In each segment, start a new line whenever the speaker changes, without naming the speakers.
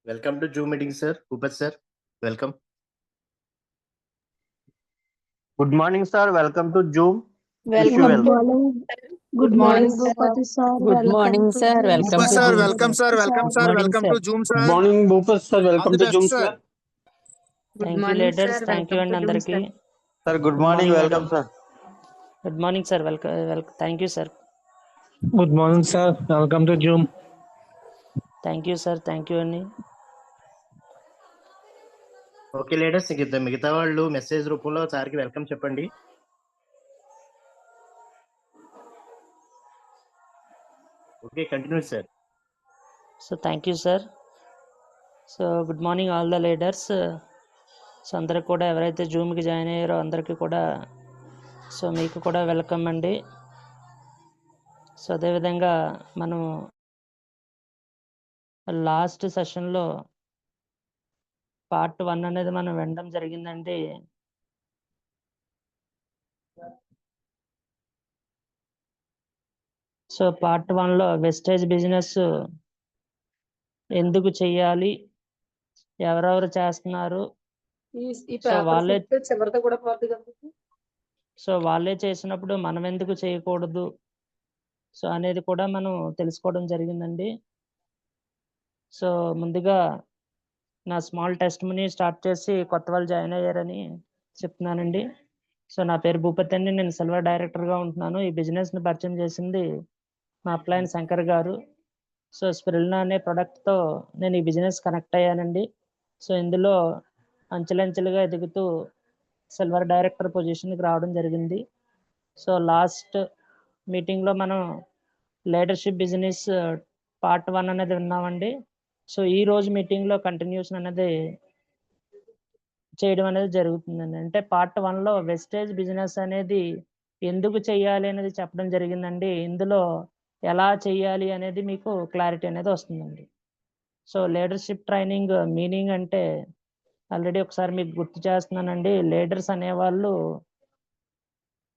Welcome to Zoom meeting, sir. Bhupat sir, welcome. Good morning, sir. Welcome to Zoom. Wish you
Good
well.
morning. Good morning, Bhupati sir.
Good morning,
Welcome to
sir.
Zoom.
Welcome
Bhupat
to
sir,
Zoom.
welcome sir, welcome sir,
Morning,
welcome
sir.
to Zoom sir.
Good morning, Bhupat sir. Welcome
All the
to Zoom,
best,
sir.
sir.
Thank you, leaders. Thank you and andarki.
Sir, good morning. Welcome,
madam.
sir.
Good morning, sir. Welcome. Thank you, sir.
Good morning, sir. Welcome to Zoom.
Thank you, sir. Thank you అని.
Okay ladders, మిగతా వాళ్ళు message రూపంలో సార్కి welcome చెప్పండి. Okay, continue sir.
So thank you sir. So good morning all the leaders. So అందరికి కూడా ఎవరైతే జూమ్కి join అయ్యారో అందరికీ కూడా సో మీకు కూడా వెల్కమ్ అండి. సో అదేవిధంగా మనం లాస్ట్ సెషన్లో పార్ట్ 1 అనేది మనం వినడం జరిగిందండి. సో పార్ట్ 1లో వెస్టేజ్ బిజినెస్ ఎందుకు చెయ్యాలి, ఎవరెవరు చేస్తున్నారు, సో వాళ్ళే చేసినప్పుడు మనం ఎందుకు చేయకూడదు సో అనేది కూడా మనం తెలుసుకోవడం జరిగిందండి. సో ముందుగా నా స్మాల్ టెస్ట్ మనీ స్టార్ట్ చేసి కొత్త వాళ్ళు జాయిన్ అయ్యారని చెప్తున్నానండి. సో నా పేరు భూపతి అండి, నేను సిల్వర్ డైరెక్టర్గా ఉంటున్నాను. ఈ బిజినెస్ని పరిచయం చేసింది మా అప్లయన్ శంకర్ గారు. సో స్పిరిల్నా అనే ప్రోడక్ట్తో నేను ఈ బిజినెస్ కనెక్ట్ అయ్యానండి. సో ఇందులో అంచెలంచెలుగా ఎదుగుతూ సిల్వర్ డైరెక్టర్ పొజిషన్కి రావడం జరిగింది. సో లాస్ట్ మీటింగ్లో మనం లీడర్షిప్ బిజినెస్ పార్ట్ 1 అనేది విన్నామండి. సో ఈ రోజు మీటింగ్లో కంటిన్యూషన్ అనేది చేయడం అనేది జరుగుతుందండి. అంటే పార్ట్ 1లో వెస్టేజ్ బిజినెస్ అనేది ఎందుకు చేయాలి అనేది చెప్పడం జరిగిందండి. ఇందులో ఎలా చేయాలి అనేది మీకు క్లారిటీ అనేది వస్తుందండి. సో లీడర్షిప్ ట్రైనింగ్ మీనింగ్ అంటే ఆల్రెడీ ఒకసారి మీకు గుర్తు చేస్తున్నానండి. లీడర్స్ అనేవాళ్ళు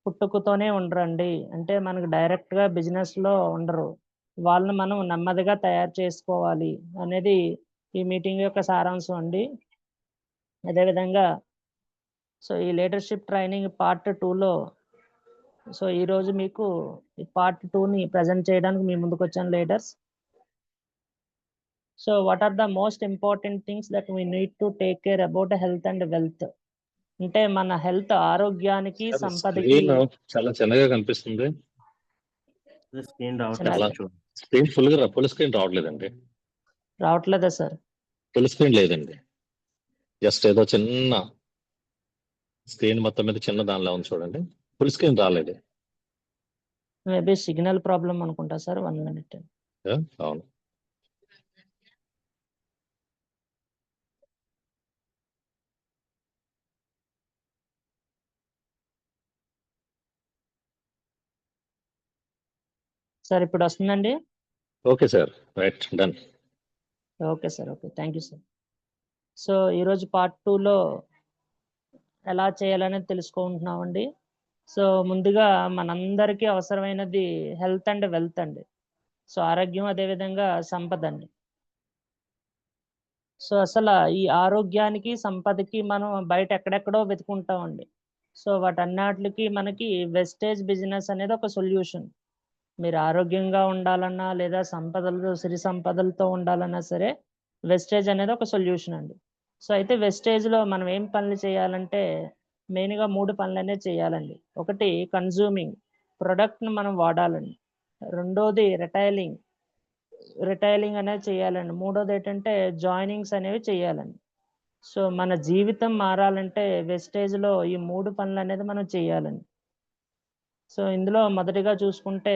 పుట్టుకతోనే ఉండరండి. అంటే మనకు డైరెక్ట్గా బిజినెస్లో ఉండరు. వాళ్ళని మనం నెమ్మదిగా తయారు చేసుకోవాలి అనేది ఈ మీటింగ్ యొక్క సారాంశం అండి. అదేవిధంగా సో ఈ లీడర్షిప్ ట్రైనింగ్ పార్ట్ 2లో సో ఈరోజు మీకు ఈ పార్ట్ 2ని ప్రజెంట్ చేయడానికి మీ ముందుకు వచ్చాను leaders. So what are the most important things that we need to take care about health and wealth. అంటే మన హెల్త్ ఆరోగ్యానికి సంపదకి
చాలా చిన్నగా కనిపిస్తుంది.
స్క్రీన్
స్క్రీన్ ఫుల్ స్క్రీన్ రావట్లేదండి.
రావట్లేదా సార్?
ఫుల్ స్క్రీన్ లేదండి, జస్ట్ ఏదో చిన్న స్క్రీన్ మొత్తం మీద చిన్న దానిలో ఉంది చూడండి, ఫుల్ స్క్రీన్ రాలేదు.
మేబీ సిగ్నల్ ప్రాబ్లం అనుకుంటా సార్. 1 minute.
అవును,
సార్ ఇప్పుడు వస్తుందండి?
Okay sir, right, done.
Okay sir, okay, thank you sir. So ఈరోజు పార్ట్ 2లో ఎలా చేయాలనేది తెలుసుకుంటున్నామండి. సో ముందుగా మనందరికీ అవసరమైనది హెల్త్ అండ్ వెల్త్ అండి. సో ఆరోగ్యం అదేవిధంగా సంపద అండి. సో అసలు ఈ ఆరోగ్యానికి సంపదకి మనం బయట ఎక్కడెక్కడో వెతుకుంటామండి. సో వాటన్నిటికి మనకి వెస్టేజ్ బిజినెస్ అనేది ఒక సొల్యూషన్. మీరు ఆరోగ్యంగా ఉండాలన్నా లేదా సిరి సంపదలతో ఉండాలన్నా సరే వెస్టేజ్ అనేది ఒక సొల్యూషన్ అండి. సో అయితే వెస్టేజ్లో మనం ఏం పనులు చేయాలంటే మెయిన్గా 3 పనులు అనేది చేయాలండి. ఒకటి కన్జ్యూమింగ్, ప్రొడక్ట్ని మనం వాడాలండి. రెండోది రిటైలింగ్ అనేది చేయాలండి. మూడోది ఏంటంటే జాయినింగ్స్ అనేవి చేయాలండి. సో మన జీవితం మారాలంటే వెస్టేజ్లో ఈ 3 పనులు అనేది మనం చేయాలండి. సో ఇందులో మొదటిగా చూసుకుంటే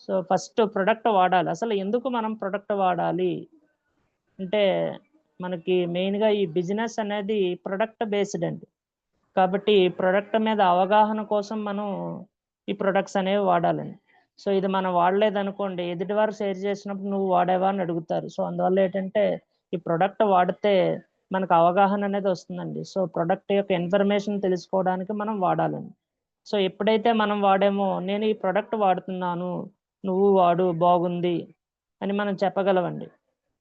సో ఫస్ట్ ప్రొడక్ట్ వాడాలి. అసలు ఎందుకు మనం ప్రొడక్ట్ వాడాలి అంటే మనకి మెయిన్గా ఈ బిజినెస్ అనేది ప్రొడక్ట్ బేస్డ్ అండి. కాబట్టి ప్రొడక్ట్ మీద అవగాహన కోసం మనం ఈ ప్రొడక్ట్స్ అనేవి వాడాలండి. సో ఇది మనం వాడలేదనుకోండి, ఎదుటివారు షేర్ చేసినప్పుడు నువ్వు వాడేవా అని అడుగుతారు. సో అందువల్ల ఏంటంటే ఈ ప్రొడక్ట్ వాడితే మనకు అవగాహన అనేది వస్తుందండి. సో ప్రొడక్ట్ యొక్క ఇన్ఫర్మేషన్ తెలుసుకోవడానికి మనం వాడాలండి. సో ఎప్పుడైతే మనం వాడామో నేను ఈ ప్రొడక్ట్ వాడుతున్నాను, నువ్వు వాడు, బాగుంది అని మనం చెప్పగలవండి.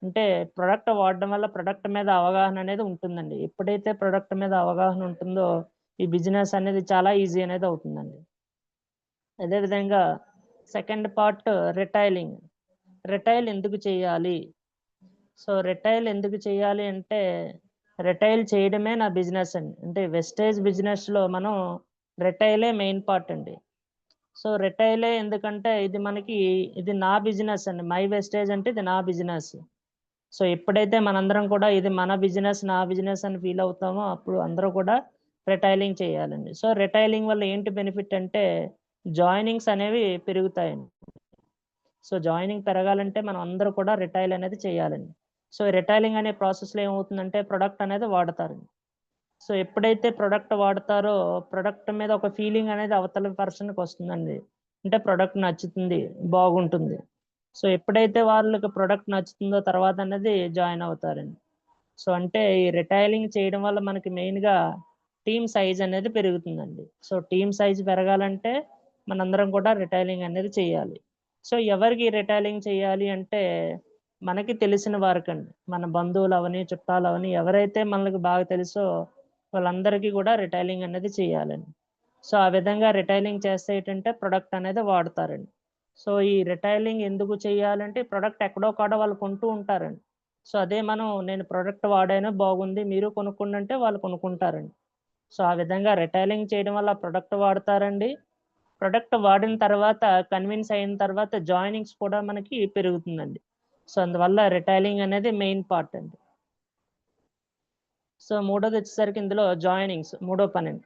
అంటే ప్రొడక్ట్ వాడడం వల్ల ప్రొడక్ట్ మీద అవగాహన అనేది ఉంటుందండి. ఎప్పుడైతే ప్రొడక్ట్ మీద అవగాహన ఉంటుందో ఈ బిజినెస్ అనేది చాలా ఈజీ అనేది అవుతుందండి. అదేవిధంగా సెకండ్ పార్ట్ రిటైలింగ్. రిటైల్ ఎందుకు చేయాలి? సో రిటైల్ ఎందుకు చేయాలి అంటే రిటైల్ చేయడమే నా బిజినెస్ అండి. అంటే వెస్టేజ్ బిజినెస్లో మనం రిటైలే మెయిన్ పార్ట్ అండి. సో రిటైలే ఎందుకంటే ఇది నా బిజినెస్ అండి. మై వెస్టేజ్ అంటే ఇది నా బిజినెస్. సో ఎప్పుడైతే మనందరం కూడా ఇది మన బిజినెస్ నా బిజినెస్ అని ఫీల్ అవుతామో అప్పుడు అందరూ కూడా రిటైలింగ్ చేయాలండి. సో రిటైలింగ్ వల్ల ఏంటి బెనిఫిట్ అంటే జాయినింగ్స్ అనేవి పెరుగుతాయండి. సో జాయినింగ్ పెరగాలంటే మనం అందరూ కూడా రిటైల్ అనేది చేయాలండి. సో రిటైలింగ్ అనే ప్రాసెస్లో ఏమవుతుందంటే ప్రొడక్ట్ అనేది వాడతారండి. సో ఎప్పుడైతే ప్రొడక్ట్ వాడతారో ప్రొడక్ట్ మీద ఒక ఫీలింగ్ అనేది అవతల పర్సన్కి వస్తుందండి. అంటే ప్రొడక్ట్ నచ్చుతుంది, బాగుంటుంది. సో ఎప్పుడైతే వాళ్ళకి ప్రొడక్ట్ నచ్చుతుందో తర్వాత అనేది జాయిన్ అవుతారండి. సో అంటే ఈ రిటైలింగ్ చేయడం వల్ల మనకి మెయిన్గా టీమ్ సైజ్ అనేది పెరుగుతుందండి. సో టీమ్ సైజ్ పెరగాలంటే మనందరం కూడా రిటైలింగ్ అనేది చేయాలి. సో ఎవరికి రిటైలింగ్ చేయాలి అంటే మనకి తెలిసిన వారికండి. మన బంధువులు అవని చుట్టాలు అవని ఎవరైతే మనకి బాగా తెలుసో వాళ్ళందరికీ కూడా రిటైలింగ్ అనేది చేయాలండి. సో ఆ విధంగా రిటైలింగ్ చేస్తే ఏంటంటే ప్రొడక్ట్ అనేది వాడతారండి. సో ఈ రిటైలింగ్ ఎందుకు చేయాలంటే ప్రొడక్ట్ ఎక్కడో కాడ వాళ్ళు కొంటూ ఉంటారండి. సో అదే నేను ప్రొడక్ట్ వాడాను బాగుంది మీరు కొనుక్కోండి అంటే వాళ్ళు కొనుక్కుంటారండి. సో ఆ విధంగా రిటైలింగ్ చేయడం వల్ల ప్రొడక్ట్ వాడతారండి. ప్రొడక్ట్ వాడిన తర్వాత కన్విన్స్ అయిన తర్వాత జాయినింగ్స్ కూడా మనకి పెరుగుతుందండి. సో అందువల్ల రిటైలింగ్ అనేది మెయిన్ పార్ట్ అండి. సో మూడోది వచ్చేసరికి ఇందులో జాయినింగ్స్ మూడో పని అండి.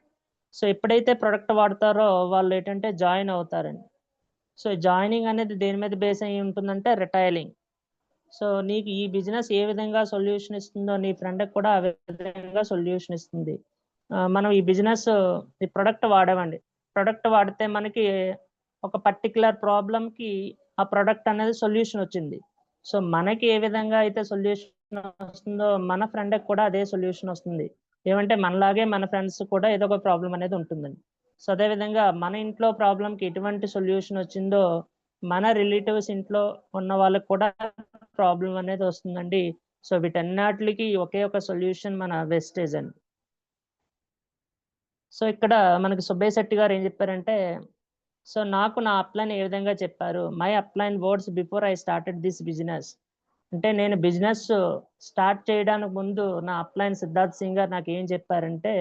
సో ఎప్పుడైతే ప్రొడక్ట్ వాడతారో వాళ్ళు ఏంటంటే జాయిన్ అవుతారండి. సో జాయినింగ్ అనేది దేని మీద బేస్ అయ్యి ఉంటుందంటే రిటైలింగ్. సో నీకు ఈ బిజినెస్ ఏ విధంగా సొల్యూషన్ ఇస్తుందో నీ ఫ్రెండ్కి కూడా ఆ విధంగా సొల్యూషన్ ఇస్తుంది. మనం ఈ ప్రొడక్ట్ వాడామండి. ప్రొడక్ట్ వాడితే మనకి ఒక పర్టికులర్ ప్రాబ్లంకి ఆ ప్రొడక్ట్ అనేది సొల్యూషన్ వచ్చింది. సో మనకి ఏ విధంగా అయితే సొల్యూషన్ వస్తుందో మన ఫ్రెండ్కి కూడా అదే సొల్యూషన్ వస్తుంది. ఏమంటే మనలాగే మన ఫ్రెండ్స్ కూడా ఏదో ఒక ప్రాబ్లం అనేది ఉంటుందండి. సో అదేవిధంగా మన ఇంట్లో ప్రాబ్లంకి ఎటువంటి సొల్యూషన్ వచ్చిందో మన రిలేటివ్స్ ఇంట్లో ఉన్న వాళ్ళకి కూడా ప్రాబ్లం అనేది వస్తుందండి. సో వీటన్నిటికి ఒకే ఒక సొల్యూషన్ మన వెస్టేజ్ అండి. సో ఇక్కడ మనకి సుబ్బయ్య శెట్టి గారు ఏం చెప్పారంటే సో నాకు నా అప్లైన్ ఏ విధంగా చెప్పారు my upline words before I started this business. అంటే నేను బిజినెస్ స్టార్ట్ చేయడానికి ముందు నా అప్లైన్ సిద్ధార్థ్ సింగ్ గారు నాకు ఏం చెప్పారంటే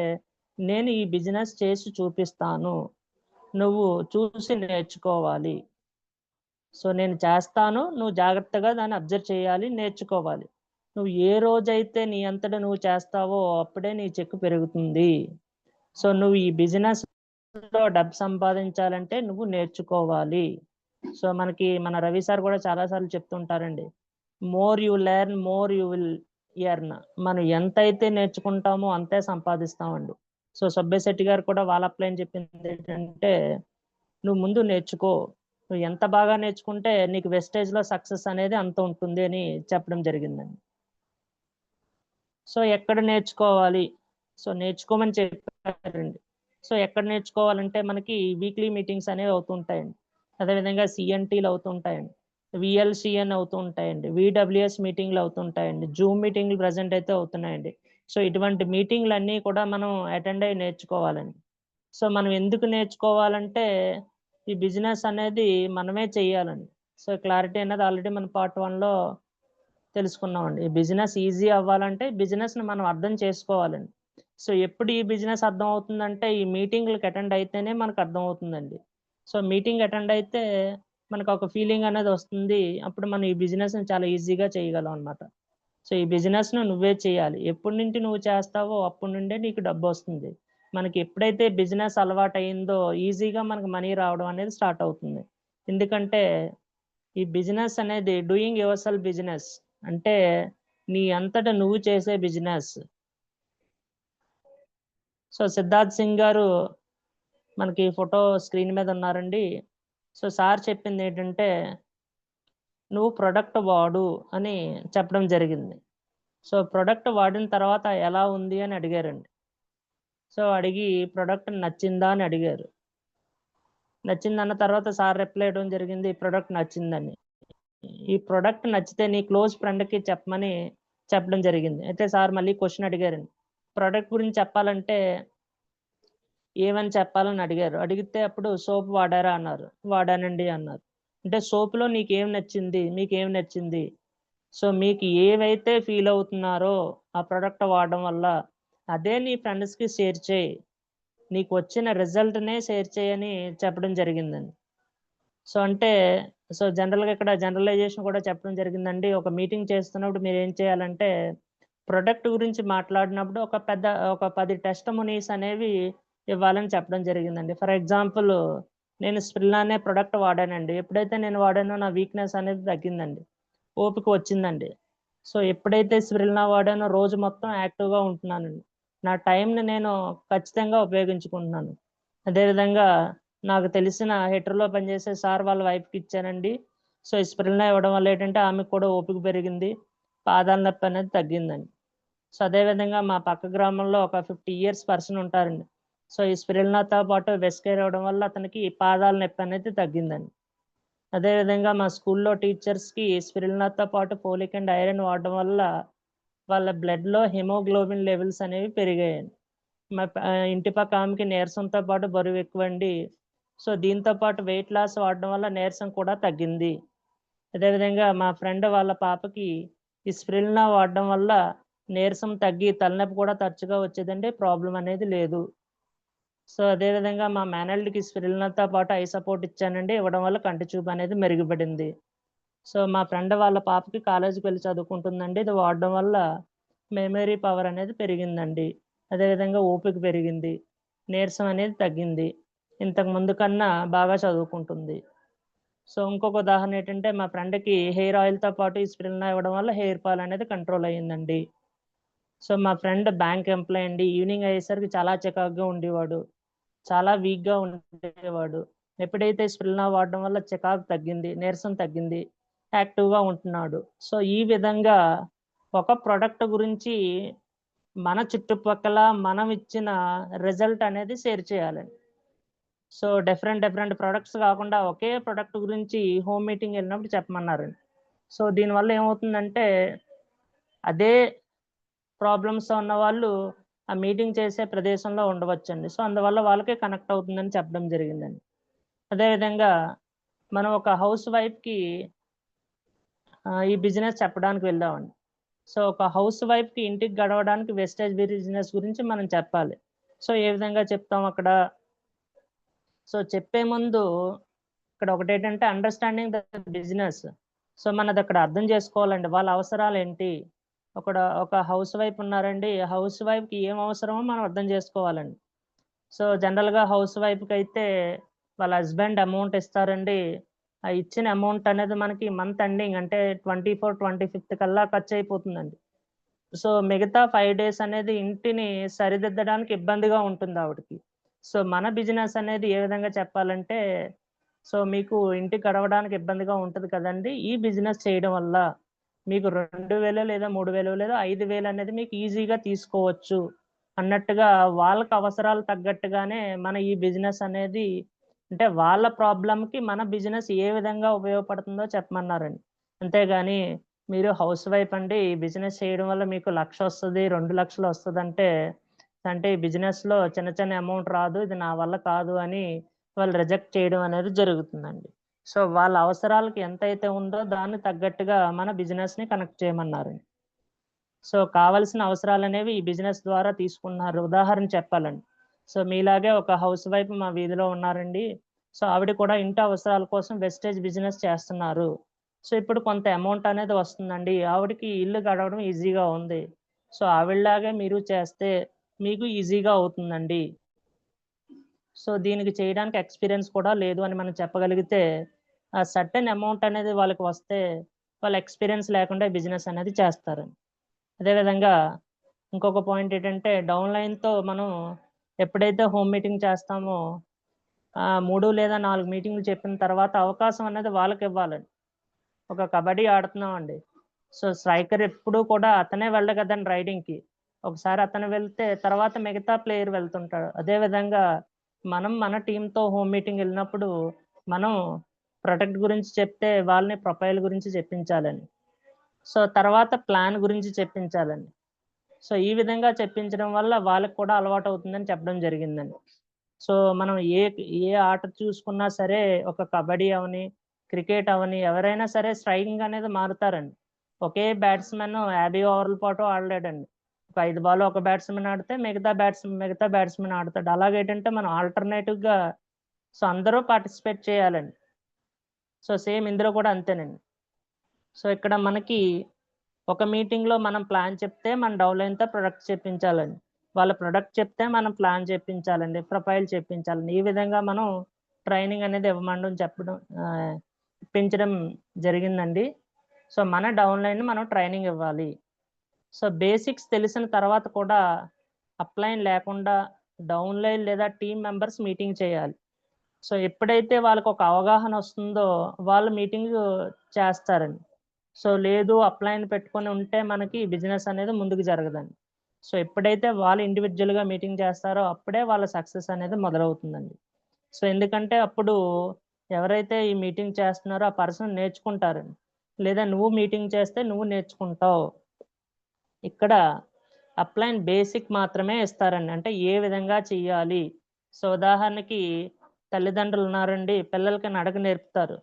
నేను ఈ బిజినెస్ చేసి చూపిస్తాను, నువ్వు చూసి నేర్చుకోవాలి. సో నేను చేస్తాను, నువ్వు జాగ్రత్తగా దాన్ని అబ్జర్వ్ చేయాలి, నేర్చుకోవాలి. నువ్వు ఏ రోజైతే నీ అంతటా నువ్వు చేస్తావో అప్పుడే నీ చెక్కు పెరుగుతుంది. సో నువ్వు ఈ బిజినెస్లో డబ్బు సంపాదించాలంటే నువ్వు నేర్చుకోవాలి. సో మన రవి సార్ కూడా చాలాసార్లు చెప్తుంటారండి, more you learn more you will earn. మనం ఎంతైతే నేర్చుకుంటామో అంతే సంపాదిస్తామండి. సో సుబ్బయ్య శెట్టి గారు కూడా వాళ్ళ అప్లైన్ చెప్పింది ఏంటంటే నువ్వు ముందు నేర్చుకో, నువ్వు ఎంత బాగా నేర్చుకుంటే నీకు వెస్టేజ్లో సక్సెస్ అనేది అంత ఉంటుంది అని చెప్పడం జరిగిందండి. సో ఎక్కడ నేర్చుకోవాలి? సో నేర్చుకోమని చెప్పారండి. సో ఎక్కడ నేర్చుకోవాలంటే మనకి వీక్లీ మీటింగ్స్ అనేవి అవుతుంటాయండి. అదేవిధంగా సిఎన్టీలు అవుతుంటాయండి, విఎల్సిఎన్ అవుతూ ఉంటాయండి, విడబ్ల్యూఎస్ మీటింగ్లు అవుతుంటాయండి, జూమ్ మీటింగ్లు ప్రజెంట్ అయితే అవుతున్నాయండి. సో ఇటువంటి మీటింగ్లు అన్నీ కూడా మనం అటెండ్ అయ్యి నేర్చుకోవాలండి. సో మనం ఎందుకు నేర్చుకోవాలంటే ఈ బిజినెస్ అనేది మనమే చేయాలండి. సో క్లారిటీ అనేది ఆల్రెడీ మన పార్ట్ 1లో తెలుసుకున్నామండి. ఈ బిజినెస్ ఈజీ అవ్వాలంటే బిజినెస్ని మనం అర్థం చేసుకోవాలండి. సో ఎప్పుడు ఈ బిజినెస్ అర్థం అవుతుందంటే ఈ మీటింగ్లకు అటెండ్ అయితేనే మనకు అర్థం అవుతుందండి. సో మీటింగ్ అటెండ్ అయితే మనకు ఒక ఫీలింగ్ అనేది వస్తుంది, అప్పుడు మనం ఈ బిజినెస్ని చాలా ఈజీగా చేయగలం అనమాట. సో ఈ బిజినెస్ను నువ్వే చేయాలి, ఎప్పటి నుండి నువ్వు చేస్తావో అప్పటి నుండే నీకు డబ్బు వస్తుంది. మనకి ఎప్పుడైతే బిజినెస్ అలవాటు అయిందో ఈజీగా మనకు మనీ రావడం అనేది స్టార్ట్ అవుతుంది. ఎందుకంటే ఈ బిజినెస్ అనేది డూయింగ్ యువర్ సెల్ఫ్ బిజినెస్, అంటే నీ అంతటా నువ్వు చేసే బిజినెస్. సో సిద్ధార్థ్ సింగ్ గారు మనకి ఫోటో స్క్రీన్ మీద ఉన్నారండి. సో సార్ చెప్పింది ఏంటంటే నువ్వు ప్రొడక్ట్ వాడు అని చెప్పడం జరిగింది. సో ప్రొడక్ట్ వాడిన తర్వాత ఎలా ఉంది అని అడిగారండి. సో అడిగి ప్రొడక్ట్ నచ్చిందా అని అడిగారు. నచ్చిందన్న తర్వాత సార్ రిప్లై ఇవ్వడం జరిగింది ప్రొడక్ట్ నచ్చిందని. ఈ ప్రొడక్ట్ నచ్చితే నీ క్లోజ్ ఫ్రెండ్కి చెప్పమని చెప్పడం జరిగింది. అయితే సార్ మళ్ళీ క్వశ్చన్ అడిగారండి, ప్రొడక్ట్ గురించి చెప్పాలంటే ఏమని చెప్పాలని అడిగారు. అడిగితే అప్పుడు సోప్ వాడారా అన్నారు. వాడానండి అన్నారు. అంటే సోప్లో నీకేం నచ్చింది, మీకేం నచ్చింది, సో మీకు ఏవైతే ఫీల్ అవుతున్నారో ఆ ప్రోడక్ట్ వాడడం వల్ల అదే నీ ఫ్రెండ్స్కి షేర్ చేయి, నీకు వచ్చిన రిజల్ట్నే షేర్ చేయని చెప్పడం జరిగిందండి. సో అంటే జనరల్గా ఇక్కడ జనరలైజేషన్ కూడా చెప్పడం జరిగిందండి. ఒక మీటింగ్ చేస్తున్నప్పుడు మీరు ఏం చేయాలంటే ప్రొడక్ట్ గురించి మాట్లాడినప్పుడు ఒక 10 టెస్టిమోనీస్ అనేవి ఇవ్వాలని చెప్పడం జరిగిందండి. ఫర్ ఎగ్జాంపుల్ నేను స్ప్రిల్ అనే ప్రొడక్ట్ వాడానండి. ఎప్పుడైతే నేను వాడానో నా వీక్నెస్ అనేది తగ్గిందండి, ఓపిక వచ్చిందండి. సో ఎప్పుడైతే స్ప్రిల్నా వాడానో రోజు మొత్తం యాక్టివ్గా ఉంటున్నానండి. నా టైంని నేను ఖచ్చితంగా ఉపయోగించుకుంటున్నాను. అదేవిధంగా నాకు తెలిసిన హెటర్లో పనిచేసే సార్ వాళ్ళ వైఫ్కి ఇచ్చానండి. సో ఈ స్ప్రిల్నా ఇవ్వడం వల్ల ఏంటంటే ఆమెకు కూడా ఓపిక పెరిగింది, పాదాల నొప్పి అనేది తగ్గిందండి. సో అదేవిధంగా మా పక్క గ్రామంలో ఒక 50 ఇయర్స్ పర్సన్ ఉంటారండి. సో ఈ స్పిరిల్నాతో పాటు వెస్కేర్ ఇవ్వడం వల్ల అతనికి పాదాల నొప్పి అనేది తగ్గిందండి. అదేవిధంగా మా స్కూల్లో టీచర్స్కి స్పిరిల్నాతో పాటు ఫోలిక్ అండ్ ఐరన్ వాడడం వల్ల వాళ్ళ బ్లడ్లో హిమోగ్లోబిన్ లెవెల్స్ అనేవి పెరిగాయండి. మా ఇంటి పక్క ఆమెకి నీరసంతో పాటు బరువు ఎక్కువండి. సో దీంతో పాటు వెయిట్ లాస్ వాడడం వల్ల నీరసం కూడా తగ్గింది. అదేవిధంగా మా ఫ్రెండ్ వాళ్ళ పాపకి ఈ స్ప్రిల్నా వాడడం వల్ల నీరసం తగ్గి తలనొప్పి కూడా తరచుగా వచ్చేదండి, ప్రాబ్లం అనేది లేదు. సో అదేవిధంగా మా మేనల్డ్కి స్పిరిల్నాతో పాటు ఐ సపోర్ట్ ఇచ్చానండి. ఇవ్వడం వల్ల కంటి చూపు అనేది మెరుగుపడింది. సో మా ఫ్రెండ్ వాళ్ళ పాపకి కాలేజీకి వెళ్ళి చదువుకుంటుందండి. ఇది వాడడం వల్ల మెమరీ పవర్ అనేది పెరిగిందండి. అదేవిధంగా ఓపిక పెరిగింది, నీరసం అనేది తగ్గింది, ఇంతకు ముందు కన్నా బాగా చదువుకుంటుంది. సో ఇంకొక ఉదాహరణ ఏంటంటే మా ఫ్రెండ్కి హెయిర్ ఆయిల్తో పాటు ఈ స్ప్రిల్నా ఇవ్వడం వల్ల హెయిర్ ఫాల్ అనేది కంట్రోల్ అయ్యిందండి. సో మా ఫ్రెండ్ బ్యాంక్ ఎంప్లాయ్ అండి. ఈవినింగ్ అయ్యేసరికి చాలా చికాకుగా ఉండేవాడు, చాలా వీక్గా ఉండేవాడు. ఎప్పుడైతే స్ప్రిల్నా వాడడం వల్ల చికాకు తగ్గింది, నీరసం తగ్గింది, యాక్టివ్గా ఉంటున్నాడు. సో ఈ విధంగా ఒక ప్రోడక్ట్ గురించి మన చుట్టుపక్కల మనం ఇచ్చిన రిజల్ట్ అనేది షేర్ చేయాలండి. సో డిఫరెంట్ ప్రొడక్ట్స్ కాకుండా ఒకే ప్రొడక్ట్ గురించి హోమ్ మీటింగ్ వెళ్ళినప్పుడు చెప్పమన్నారండి. సో దీనివల్ల ఏమవుతుందంటే అదే ప్రాబ్లమ్స్ ఉన్న వాళ్ళు ఆ మీటింగ్ చేసే ప్రదేశంలో ఉండవచ్చండి. సో అందువల్ల వాళ్ళకే కనెక్ట్ అవుతుందని చెప్పడం జరిగిందండి. అదేవిధంగా మనం ఒక హౌస్ వైఫ్కి ఈ బిజినెస్ చెప్పడానికి వెళ్దామండి. సో ఒక హౌస్ వైఫ్కి ఇంటికి గడవడానికి వెస్టేజ్ బిజినెస్ గురించి మనం చెప్పాలి. సో ఏ విధంగా చెప్తాం అక్కడ? సో చెప్పే ముందు ఇక్కడ ఒకటేంటంటే అండర్స్టాండింగ్ ద బిజినెస్. సో మనది అక్కడ అర్థం చేసుకోవాలండి, వాళ్ళ అవసరాలు ఏంటి. ఒక హౌస్ వైఫ్ ఉన్నారండి, హౌస్ వైఫ్కి ఏం అవసరమో మనం అర్థం చేసుకోవాలండి. సో జనరల్గా హౌస్ వైఫ్కి అయితే వాళ్ళ హస్బెండ్ అమౌంట్ ఇస్తారండి. ఆ ఇచ్చిన అమౌంట్ అనేది మనకి మంత్ ఎండింగ్ అంటే 24, 25 కల్లా ఖర్చు అయిపోతుందండి. సో మిగతా 5 డేస్ అనేది ఇంటిని సరిదిద్దడానికి ఇబ్బందిగా ఉంటుంది ఆవిడకి. సో మన బిజినెస్ అనేది ఏ విధంగా చెప్పాలంటే, సో మీకు ఇంటికి గడవడానికి ఇబ్బందిగా ఉంటుంది కదండి, ఈ బిజినెస్ చేయడం వల్ల మీకు 2000 లేదా 3000 లేదా 5000 అనేది మీకు ఈజీగా తీసుకోవచ్చు అన్నట్టుగా వాళ్ళకి అవసరాలు తగ్గట్టుగానే మన ఈ బిజినెస్ అనేది, అంటే వాళ్ళ ప్రాబ్లంకి మన బిజినెస్ ఏ విధంగా ఉపయోగపడుతుందో చెప్పమన్నారండి. అంతేగాని మీరు హౌస్ వైఫ్ అండి, ఈ బిజినెస్ చేయడం వల్ల మీకు 1,00,000 వస్తది, 2,00,000 వస్తదంటే, అంటే ఈ బిజినెస్‌లో చిన్న అమౌంట్ రాదు, ఇది నా వల్ల కాదు అని వాళ్ళు రిజెక్ట్ చేయడం అనేది జరుగుతుందండి. సో వాళ్ళ అవసరాలకి ఎంతైతే ఉందో దానికి తగ్గట్టుగా మన బిజినెస్‌ని కనెక్ట్ చేయమన్నారండి. సో కావాల్సిన అవసరాలనేవి ఈ బిజినెస్ ద్వారా తీసుకున్నారు. ఉదాహరణ చెప్పాలండి, సో మీలాగే ఒక హౌస్ వైఫ్ మా వీధిలో ఉన్నారండి. సో ఆవిడ కూడా ఇంటి అవసరాల కోసం వెస్టేజ్ బిజినెస్ చేస్తున్నారు. సో ఇప్పుడు కొంత అమౌంట్ అనేది వస్తుందండి, ఆవిడకి ఇల్లు గడవడం ఈజీగా ఉంది. సో ఆవిడలాగే మీరు చేస్తే మీకు ఈజీగా అవుతుందండి. సో దీనికి చేయడానికి ఎక్స్పీరియన్స్ కూడా లేదు అని మనం చెప్పగలిగితే, ఆ సర్టెన్ అమౌంట్ అనేది వాళ్ళకి వస్తే వాళ్ళు ఎక్స్పీరియన్స్ లేకుండా బిజినెస్ అనేది చేస్తారండి. అదేవిధంగా ఇంకొక పాయింట్ ఏంటంటే డౌన్లైన్తో మనం ఎప్పుడైతే హోమ్ మీటింగ్ చేస్తామో 3 లేదా 4 మీటింగ్లు చెప్పిన తర్వాత అవకాశం అనేది వాళ్ళకి ఇవ్వాలండి. ఒక కబడ్డీ ఆడుతున్నామండి, సో స్ట్రైకర్ ఎప్పుడూ కూడా అతనే వెళ్ళడు కదండి రైడింగ్‌కి. ఒకసారి అతను వెళ్తే తర్వాత మిగతా ప్లేయర్ వెళ్తుంటాడు. అదేవిధంగా మనం మన టీమ్‌తో హోమ్ మీటింగ్ వెళ్ళినప్పుడు మనం ప్రొడక్ట్ గురించి చెప్తే వాళ్ళని ప్రొఫైల్ గురించి చెప్పించాలని. సో తర్వాత ప్లాన్ గురించి చెప్పించాలని. సో ఈ విధంగా చెప్పించడం వల్ల వాళ్ళకి కూడా అలవాటు అవుతుందని చెప్పడం జరిగిందండి. సో మనం ఏ ఆట చూసుకున్నా సరే, ఒక కబడ్డీ అవని, క్రికెట్ అవని, ఎవరైనా సరే స్ట్రైకింగ్ అనేది మారుతారండి. ఒకే బ్యాట్స్మెన్ 50 ఓవర్ల పాటు ఆడలేడండి. ఒక 5 బాల్ ఒక బ్యాట్స్మెన్ ఆడితే మిగతా బ్యాట్స్మెన్ ఆడతాడు. అలాగేంటంటే మనం ఆల్టర్నేటివ్గా సో అందరూ పార్టిసిపేట్ చేయాలండి. సో సేమ్ ఇందులో కూడా అంతేనండి. సో ఇక్కడ మనకి ఒక మీటింగ్లో మనం ప్లాన్ చెప్తే మన డౌన్లైన్తో ప్రొడక్ట్ చెప్పించాలండి. వాళ్ళ ప్రొడక్ట్ చెప్తే మనం ప్లాన్ చెప్పించాలండి, ప్రొఫైల్ చెప్పించాలండి. ఈ విధంగా మనం ట్రైనింగ్ అనేది ఇప్పించడం జరిగిందండి. సో మన డౌన్లైన్ మనం ట్రైనింగ్ ఇవ్వాలి. సో బేసిక్స్ తెలిసిన తర్వాత కూడా అప్లైన్ లేకుండా డౌన్లైన్ లేదా టీమ్ మెంబర్స్ మీటింగ్ చేయాలి. సో ఎప్పుడైతే వాళ్ళకి ఒక అవగాహన వస్తుందో వాళ్ళు మీటింగ్ చేస్తారండి. సో లేదు అప్లైన్ పెట్టుకొని ఉంటే మనకి బిజినెస్ అనేది ముందుకు జరగదండి. సో ఎప్పుడైతే వాళ్ళు ఇండివిజువల్గా మీటింగ్ చేస్తారో అప్పుడే వాళ్ళ సక్సెస్ అనేది మొదలవుతుందండి. సో ఎందుకంటే అప్పుడు ఎవరైతే ఈ మీటింగ్ చేస్తున్నారో ఆ పర్సన్ నేర్చుకుంటారండి. లేదా నువ్వు మీటింగ్ చేస్తే నువ్వు నేర్చుకుంటావు. ఇక్కడ అప్లైన్ బేసిక్ మాత్రమే ఇస్తారండి. అంటే ఏ విధంగా చెయ్యాలి. సో ఉదాహరణకి తల్లిదండ్రులు ఉన్నారండి, పిల్లలకి నడక నేర్పుతారు.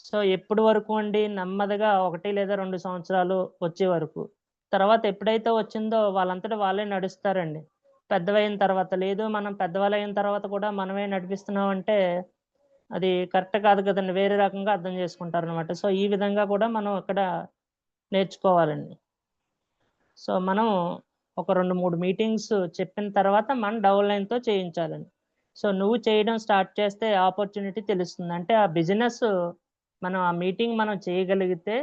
సో ఎప్పుడు వరకు అండి, నెమ్మదిగా 1 లేదా 2 సంవత్సరాలు వచ్చే వరకు. తర్వాత ఎప్పుడైతే వచ్చిందో వాళ్ళంతటా వాళ్ళే నడుస్తారండి. పెద్దవైన తర్వాత లేదు, మనం పెద్దవాళ్ళైన తర్వాత కూడా మనమే నడిపిస్తున్నాం అంటే అది కరెక్ట్ కాదు కదండి. వేరే రకంగా అర్థం చేసుకుంటారనమాట. సో ఈ విధంగా కూడా మనం అక్కడ నేర్చుకోవాలండి. సో మనం ఒక 2, 3 మీటింగ్స్ చెప్పిన తర్వాత మన డౌన్లైన్తో చేయించాలండి. సో నువ్వు చేయడం స్టార్ట్ చేస్తే ఆపర్చునిటీ తెలుస్తుంది. అంటే ఆ బిజినెస్ మనం ఆ మీటింగ్ మనం చేయగలిగితే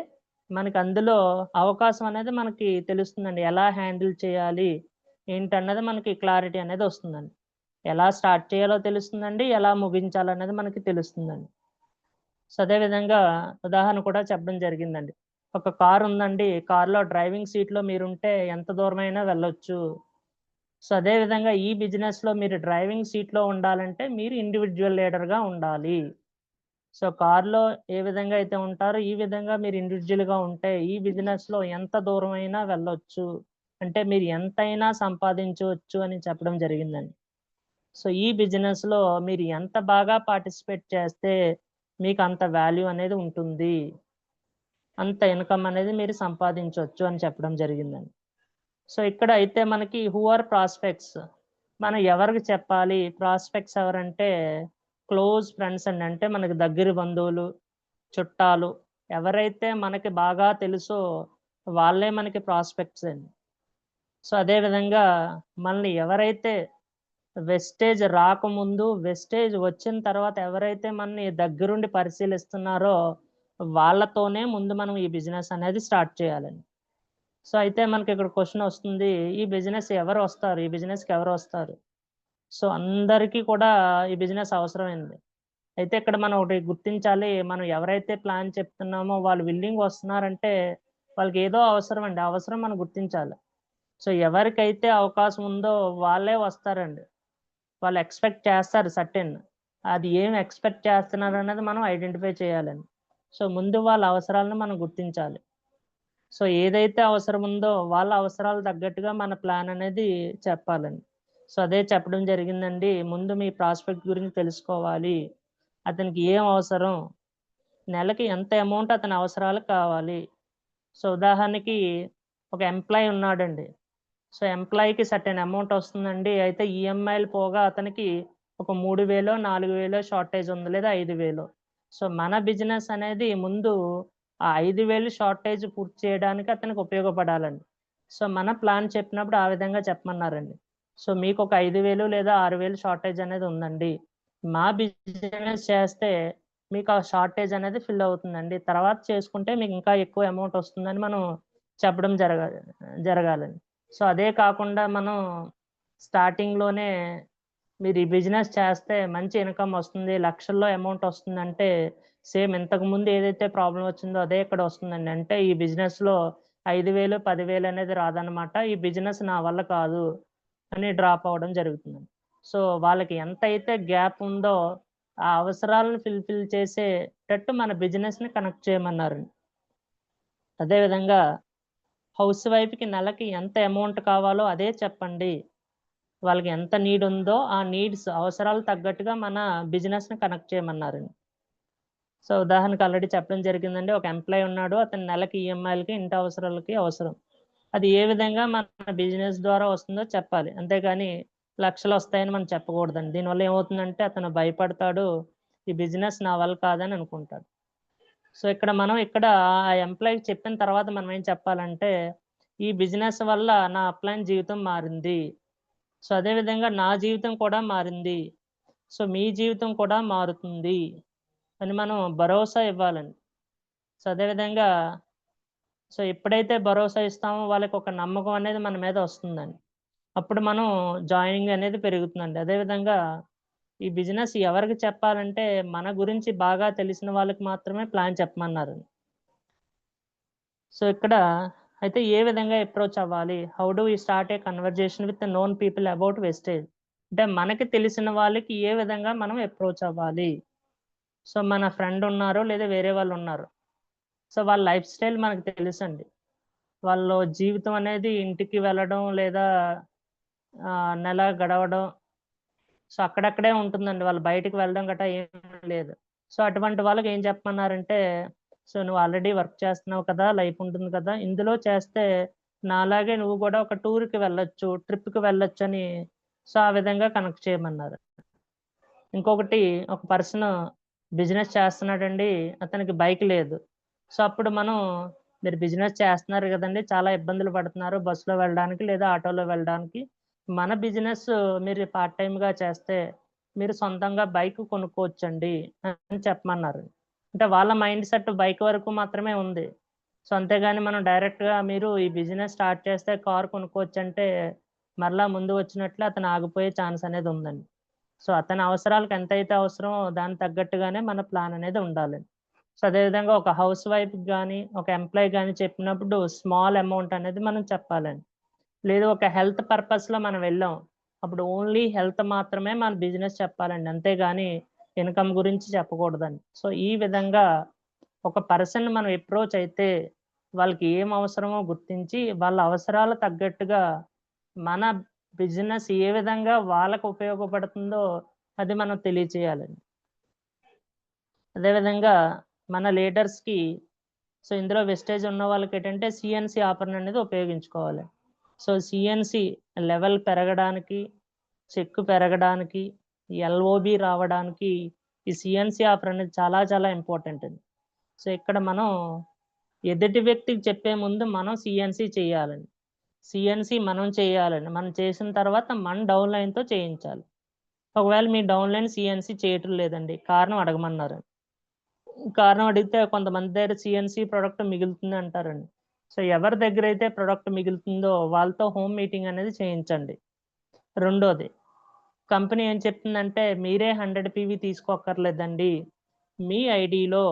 మనకి అందులో అవకాశం అనేది మనకి తెలుస్తుందండి. ఎలా హ్యాండిల్ చేయాలి ఏంటన్నది మనకి క్లారిటీ అనేది వస్తుందండి. ఎలా స్టార్ట్ చేయాలో తెలుస్తుందండి, ఎలా ముగించాలనేది మనకి తెలుస్తుందండి. సో అదేవిధంగా ఉదాహరణ కూడా చెప్పడం జరిగిందండి. ఒక కారు ఉందండి, కారులో డ్రైవింగ్ సీట్లో మీరుంటే ఎంత దూరమైనా వెళ్ళొచ్చు. సో అదేవిధంగా ఈ బిజినెస్లో మీరు డ్రైవింగ్ సీట్లో ఉండాలంటే మీరు ఇండివిజువల్ లీడర్గా ఉండాలి. సో కారులో ఏ విధంగా అయితే ఉంటారో ఈ విధంగా మీరు ఇండివిజువల్గా ఉంటే ఈ బిజినెస్లో ఎంత దూరమైనా వెళ్ళొచ్చు. అంటే మీరు ఎంతైనా సంపాదించవచ్చు అని చెప్పడం జరిగిందండి. సో ఈ బిజినెస్లో మీరు ఎంత బాగా పార్టిసిపేట్ చేస్తే మీకు అంత వాల్యూ అనేది ఉంటుంది, అంత ఇన్కమ్ అనేది మీరు సంపాదించవచ్చు అని చెప్పడం జరిగిందండి. సో ఇక్కడ అయితే మనకి హూ ఆర్ ప్రాస్పెక్ట్స్, మనం ఎవరికి చెప్పాలి. ప్రాస్పెక్ట్స్ ఎవరంటే క్లోజ్ ఫ్రెండ్స్ అండి. అంటే మనకి దగ్గర బంధువులు, చుట్టాలు, ఎవరైతే మనకి బాగా తెలుసో వాళ్ళే మనకి ప్రాస్పెక్ట్స్ అండి. సో అదేవిధంగా మనల్ని ఎవరైతే వెస్టేజ్ రాకముందు, వెస్టేజ్ వచ్చిన తర్వాత ఎవరైతే మనని దగ్గరుండి పరిశీలిస్తున్నారో వాళ్ళతోనే ముందు మనం ఈ బిజినెస్ అనేది స్టార్ట్ చేయాలండి. సో అయితే మనకి ఇక్కడ క్వశ్చన్ వస్తుంది, ఈ బిజినెస్ ఎవరు వస్తారు, ఈ బిజినెస్కి ఎవరు వస్తారు. సో అందరికీ కూడా ఈ బిజినెస్ అవసరమైంది. అయితే ఇక్కడ మనం ఒకటి గుర్తించాలి, మనం ఎవరైతే ప్లాన్ చెప్తున్నామో వాళ్ళు విల్లింగ్ వస్తున్నారంటే వాళ్ళకి ఏదో అవసరం అండి. అవసరం మనం గుర్తించాలి. సో ఎవరికైతే అవకాశం ఉందో వాళ్ళే వస్తారండి. వాళ్ళు ఎక్స్పెక్ట్ చేస్తారు సర్టెన్. అది ఏం ఎక్స్పెక్ట్ చేస్తున్నారు అనేది మనం ఐడెంటిఫై చేయాలండి. సో ముందు వాళ్ళ అవసరాలను మనం గుర్తించాలి. సో ఏదైతే అవసరం ఉందో వాళ్ళ అవసరాలు తగ్గట్టుగా మన ప్లాన్ అనేది చెప్పాలండి. సో అదే చెప్పడం జరిగిందండి. ముందు మీ ప్రాస్పెక్ట్ గురించి తెలుసుకోవాలి. అతనికి ఏం అవసరం, నెలకి ఎంత అమౌంట్ అతని అవసరాలకు కావాలి. సో ఉదాహరణకి ఒక ఎంప్లాయీ ఉన్నాడండి. సో ఎంప్లాయీకి సర్టెన్ అమౌంట్ వస్తుందండి. అయితే ఈఎంఐలు పోగా అతనికి ఒక 3000 4000 షార్టేజ్ ఉంది, లేదా 5000. సో మన బిజినెస్ అనేది ముందు ఆ 5000 షార్టేజ్ పూర్తి చేయడానికి అతనికి ఉపయోగపడాలండి. సో మన ప్లాన్ చెప్పినప్పుడు ఆ విధంగా చెప్పమన్నారండి. సో మీకు ఒక 5000 లేదా 6000 షార్టేజ్ అనేది ఉందండి. మా బిజినెస్ చేస్తే మీకు ఆ షార్టేజ్ అనేది ఫిల్ అవుతుందండి. తర్వాత చేసుకుంటే మీకు ఇంకా ఎక్కువ అమౌంట్ వస్తుందని మనం చెప్పడం జరగాలండి. సో అదే కాకుండా మనం స్టార్టింగ్లోనే మీరు ఈ బిజినెస్ చేస్తే మంచి ఇన్కమ్ వస్తుంది, లక్షల్లో అమౌంట్ వస్తుందంటే సేమ్ ఇంతకుముందు ఏదైతే ప్రాబ్లం వచ్చిందో అదే ఇక్కడ వస్తుందండి. అంటే ఈ బిజినెస్లో 5000 10,000 అనేది రాదనమాట. ఈ బిజినెస్ నా వల్ల కాదు అని డ్రాప్ అవ్వడం జరుగుతుంది. సో వాళ్ళకి ఎంతైతే గ్యాప్ ఉందో ఆ అవసరాలను ఫుల్ఫిల్ చేసే అయ్యేటట్టు మన బిజినెస్ని కనెక్ట్ చేయమన్నారు. అదేవిధంగా హౌస్ వైఫ్కి నెలకి ఎంత అమౌంట్ కావాలో అదే చెప్పండి. వాళ్ళకి ఎంత నీడ్ ఉందో ఆ నీడ్స్ అవసరాలు తగ్గట్టుగా మన బిజినెస్ని కనెక్ట్ చేయమన్నారండి. సో ఉదాహరణకు ఆల్రెడీ చెప్పడం జరిగిందండి. ఒక ఎంప్లాయీ ఉన్నాడు, అతని నెలకి ఈఎంఐలకి ఇంటి అవసరాలకి అవసరం. అది ఏ విధంగా మన బిజినెస్ ద్వారా వస్తుందో చెప్పాలి. అంతేగాని లక్షలు వస్తాయని మనం చెప్పకూడదండి. దీనివల్ల ఏమవుతుందంటే అతను భయపడతాడు, ఈ బిజినెస్ నా వల్ల కాదని అనుకుంటాడు. సో ఇక్కడ ఆ ఎంప్లాయీకి చెప్పిన తర్వాత మనం ఏం చెప్పాలంటే, ఈ బిజినెస్ వల్ల నా అప్లైన్ జీవితం మారింది. సో అదేవిధంగా నా జీవితం కూడా మారింది. సో మీ జీవితం కూడా మారుతుంది అని మనం భరోసా ఇవ్వాలండి. సో అదేవిధంగా సో ఎప్పుడైతే భరోసా ఇస్తామో వాళ్ళకి ఒక నమ్మకం అనేది మన మీద వస్తుందండి. అప్పుడు మనం జాయినింగ్ అనేది పెరుగుతుందండి. అదేవిధంగా ఈ బిజినెస్ ఎవరికి చెప్పాలంటే మన గురించి బాగా తెలిసిన వాళ్ళకి మాత్రమే ప్లాన్ చెప్పమన్నారు. సో ఇక్కడ అయితే ఏ విధంగా అప్రోచ్ అవ్వాలి? How do we start a conversation with known people about wastage? అంటే మనకి తెలిసిన వాళ్ళకి ఏ విధంగా మనం అప్రోచ్ అవ్వాలి? సో మన ఫ్రెండ్ ఉన్నారు లేదా వేరే వాళ్ళు ఉన్నారు. సో వాళ్ళ లైఫ్ స్టైల్ మనకు తెలుసండి. వాళ్ళు జీవితం అనేది ఇంటికి వెళ్ళడం లేదా నెల గడవడం సో అక్కడక్కడే ఉంటుందండి. వాళ్ళు బయటికి వెళ్ళడం గట్రా ఏం లేదు. సో అటువంటి వాళ్ళకి ఏం చెప్పమన్నారంటే, సో నువ్వు ఆల్రెడీ వర్క్ చేస్తున్నావు కదా, లైఫ్ ఉంటుంది కదా, ఇందులో చేస్తే నాలాగే నువ్వు కూడా ఒక టూర్‌కి వెళ్ళొచ్చు, ట్రిప్‌కి వెళ్ళొచ్చు అని సో ఆ విధంగా కనెక్ట్ చేయమన్నారు. ఇంకొకటి ఒక పర్సన్ బిజినెస్ చేస్తున్నాడండి, అతనికి బైక్ లేదు. సో అప్పుడు మనం మీరు బిజినెస్ చేస్తున్నారు కదండీ, చాలా ఇబ్బందులు పడుతున్నారు బస్సులో వెళ్ళడానికి లేదా ఆటోలో వెళ్ళడానికి. మన బిజినెస్ మీరు పార్ట్ టైమ్‌గా చేస్తే మీరు సొంతంగా బైక్ కొనుక్కోవచ్చండి అని చెప్పమన్నారు. అంటే వాళ్ళ మైండ్ సెట్ బైక్ వరకు మాత్రమే ఉంది. సో అంతేగాని మనం డైరెక్ట్‌గా మీరు ఈ బిజినెస్ స్టార్ట్ చేస్తే కార్ కొనుక్కోవచ్చంటే మరలా ముందు వచ్చినట్లే అతను ఆగిపోయే ఛాన్స్ అనేది ఉందండి. సో అతని అవసరాలకు ఎంతైతే అవసరమో దానికి తగ్గట్టుగానే మన ప్లాన్ అనేది ఉండాలి. సో అదేవిధంగా ఒక హౌస్ వైఫ్‌కి గానీ, ఒక ఎంప్లాయీ గానీ చెప్పినప్పుడు స్మాల్ అమౌంట్ అనేది మనం చెప్పాలండి. లేదు ఒక హెల్త్ పర్పస్‌లో మనం వెళ్ళాం. అప్పుడు ఓన్లీ హెల్త్ మాత్రమే మన బిజినెస్ చెప్పాలండి. అంతేగాని ఇన్‌కమ్ గురించి చెప్పకూడదండి. సో ఈ విధంగా ఒక పర్సన్‌ని మనం అప్రోచ్ అయితే వాళ్ళకి ఏం అవసరమో గుర్తించి వాళ్ళ అవసరాలు తగ్గట్టుగా మన బిజినెస్ ఏ విధంగా వాళ్ళకు ఉపయోగపడుతుందో అది మనం తెలియచేయాలండి. అదేవిధంగా మన లీడర్స్‌కి సో ఇందులో వెస్టేజ్ ఉన్న వాళ్ళకేంటంటే సీఎన్‌సీ ఆఫర్ అనేది ఉపయోగించుకోవాలి. సో సీఎన్‌సీ లెవెల్ పెరగడానికి, చెక్ పెరగడానికి, ఎల్ఓబి రావడానికి ఈ సీఎన్‌సీ ఆఫర్ అనేది చాలా చాలా ఇంపార్టెంట్ అండి. సో ఇక్కడ మనం ఎదుటి వ్యక్తికి చెప్పే ముందు మనం సీఎన్‌సీ చేయాలండి. సీఎన్‌సీ మనం చేయాలండి. మనం చేసిన తర్వాత మన డౌన్‌లైన్‌తో చేయించాలి. ఒకవేళ మీ డౌన్‌లైన్ సీఎన్‌సీ చేయటం లేదండి, కారణం అడగమన్నారు. కారణం అడిగితే కొంతమంది దగ్గర సీఎన్‌సీ ప్రొడక్ట్ మిగులుతుంది అంటారండి. సో ఎవరి దగ్గరైతే ప్రొడక్ట్ మిగులుతుందో వాళ్ళతో హోమ్ మీటింగ్ అనేది చేయించండి. రెండోది, కంపెనీ ఏం చెప్తుందంటే మీరే 100 పీవీ తీసుకోక్కర్లేదండి. మీ ఐడీలో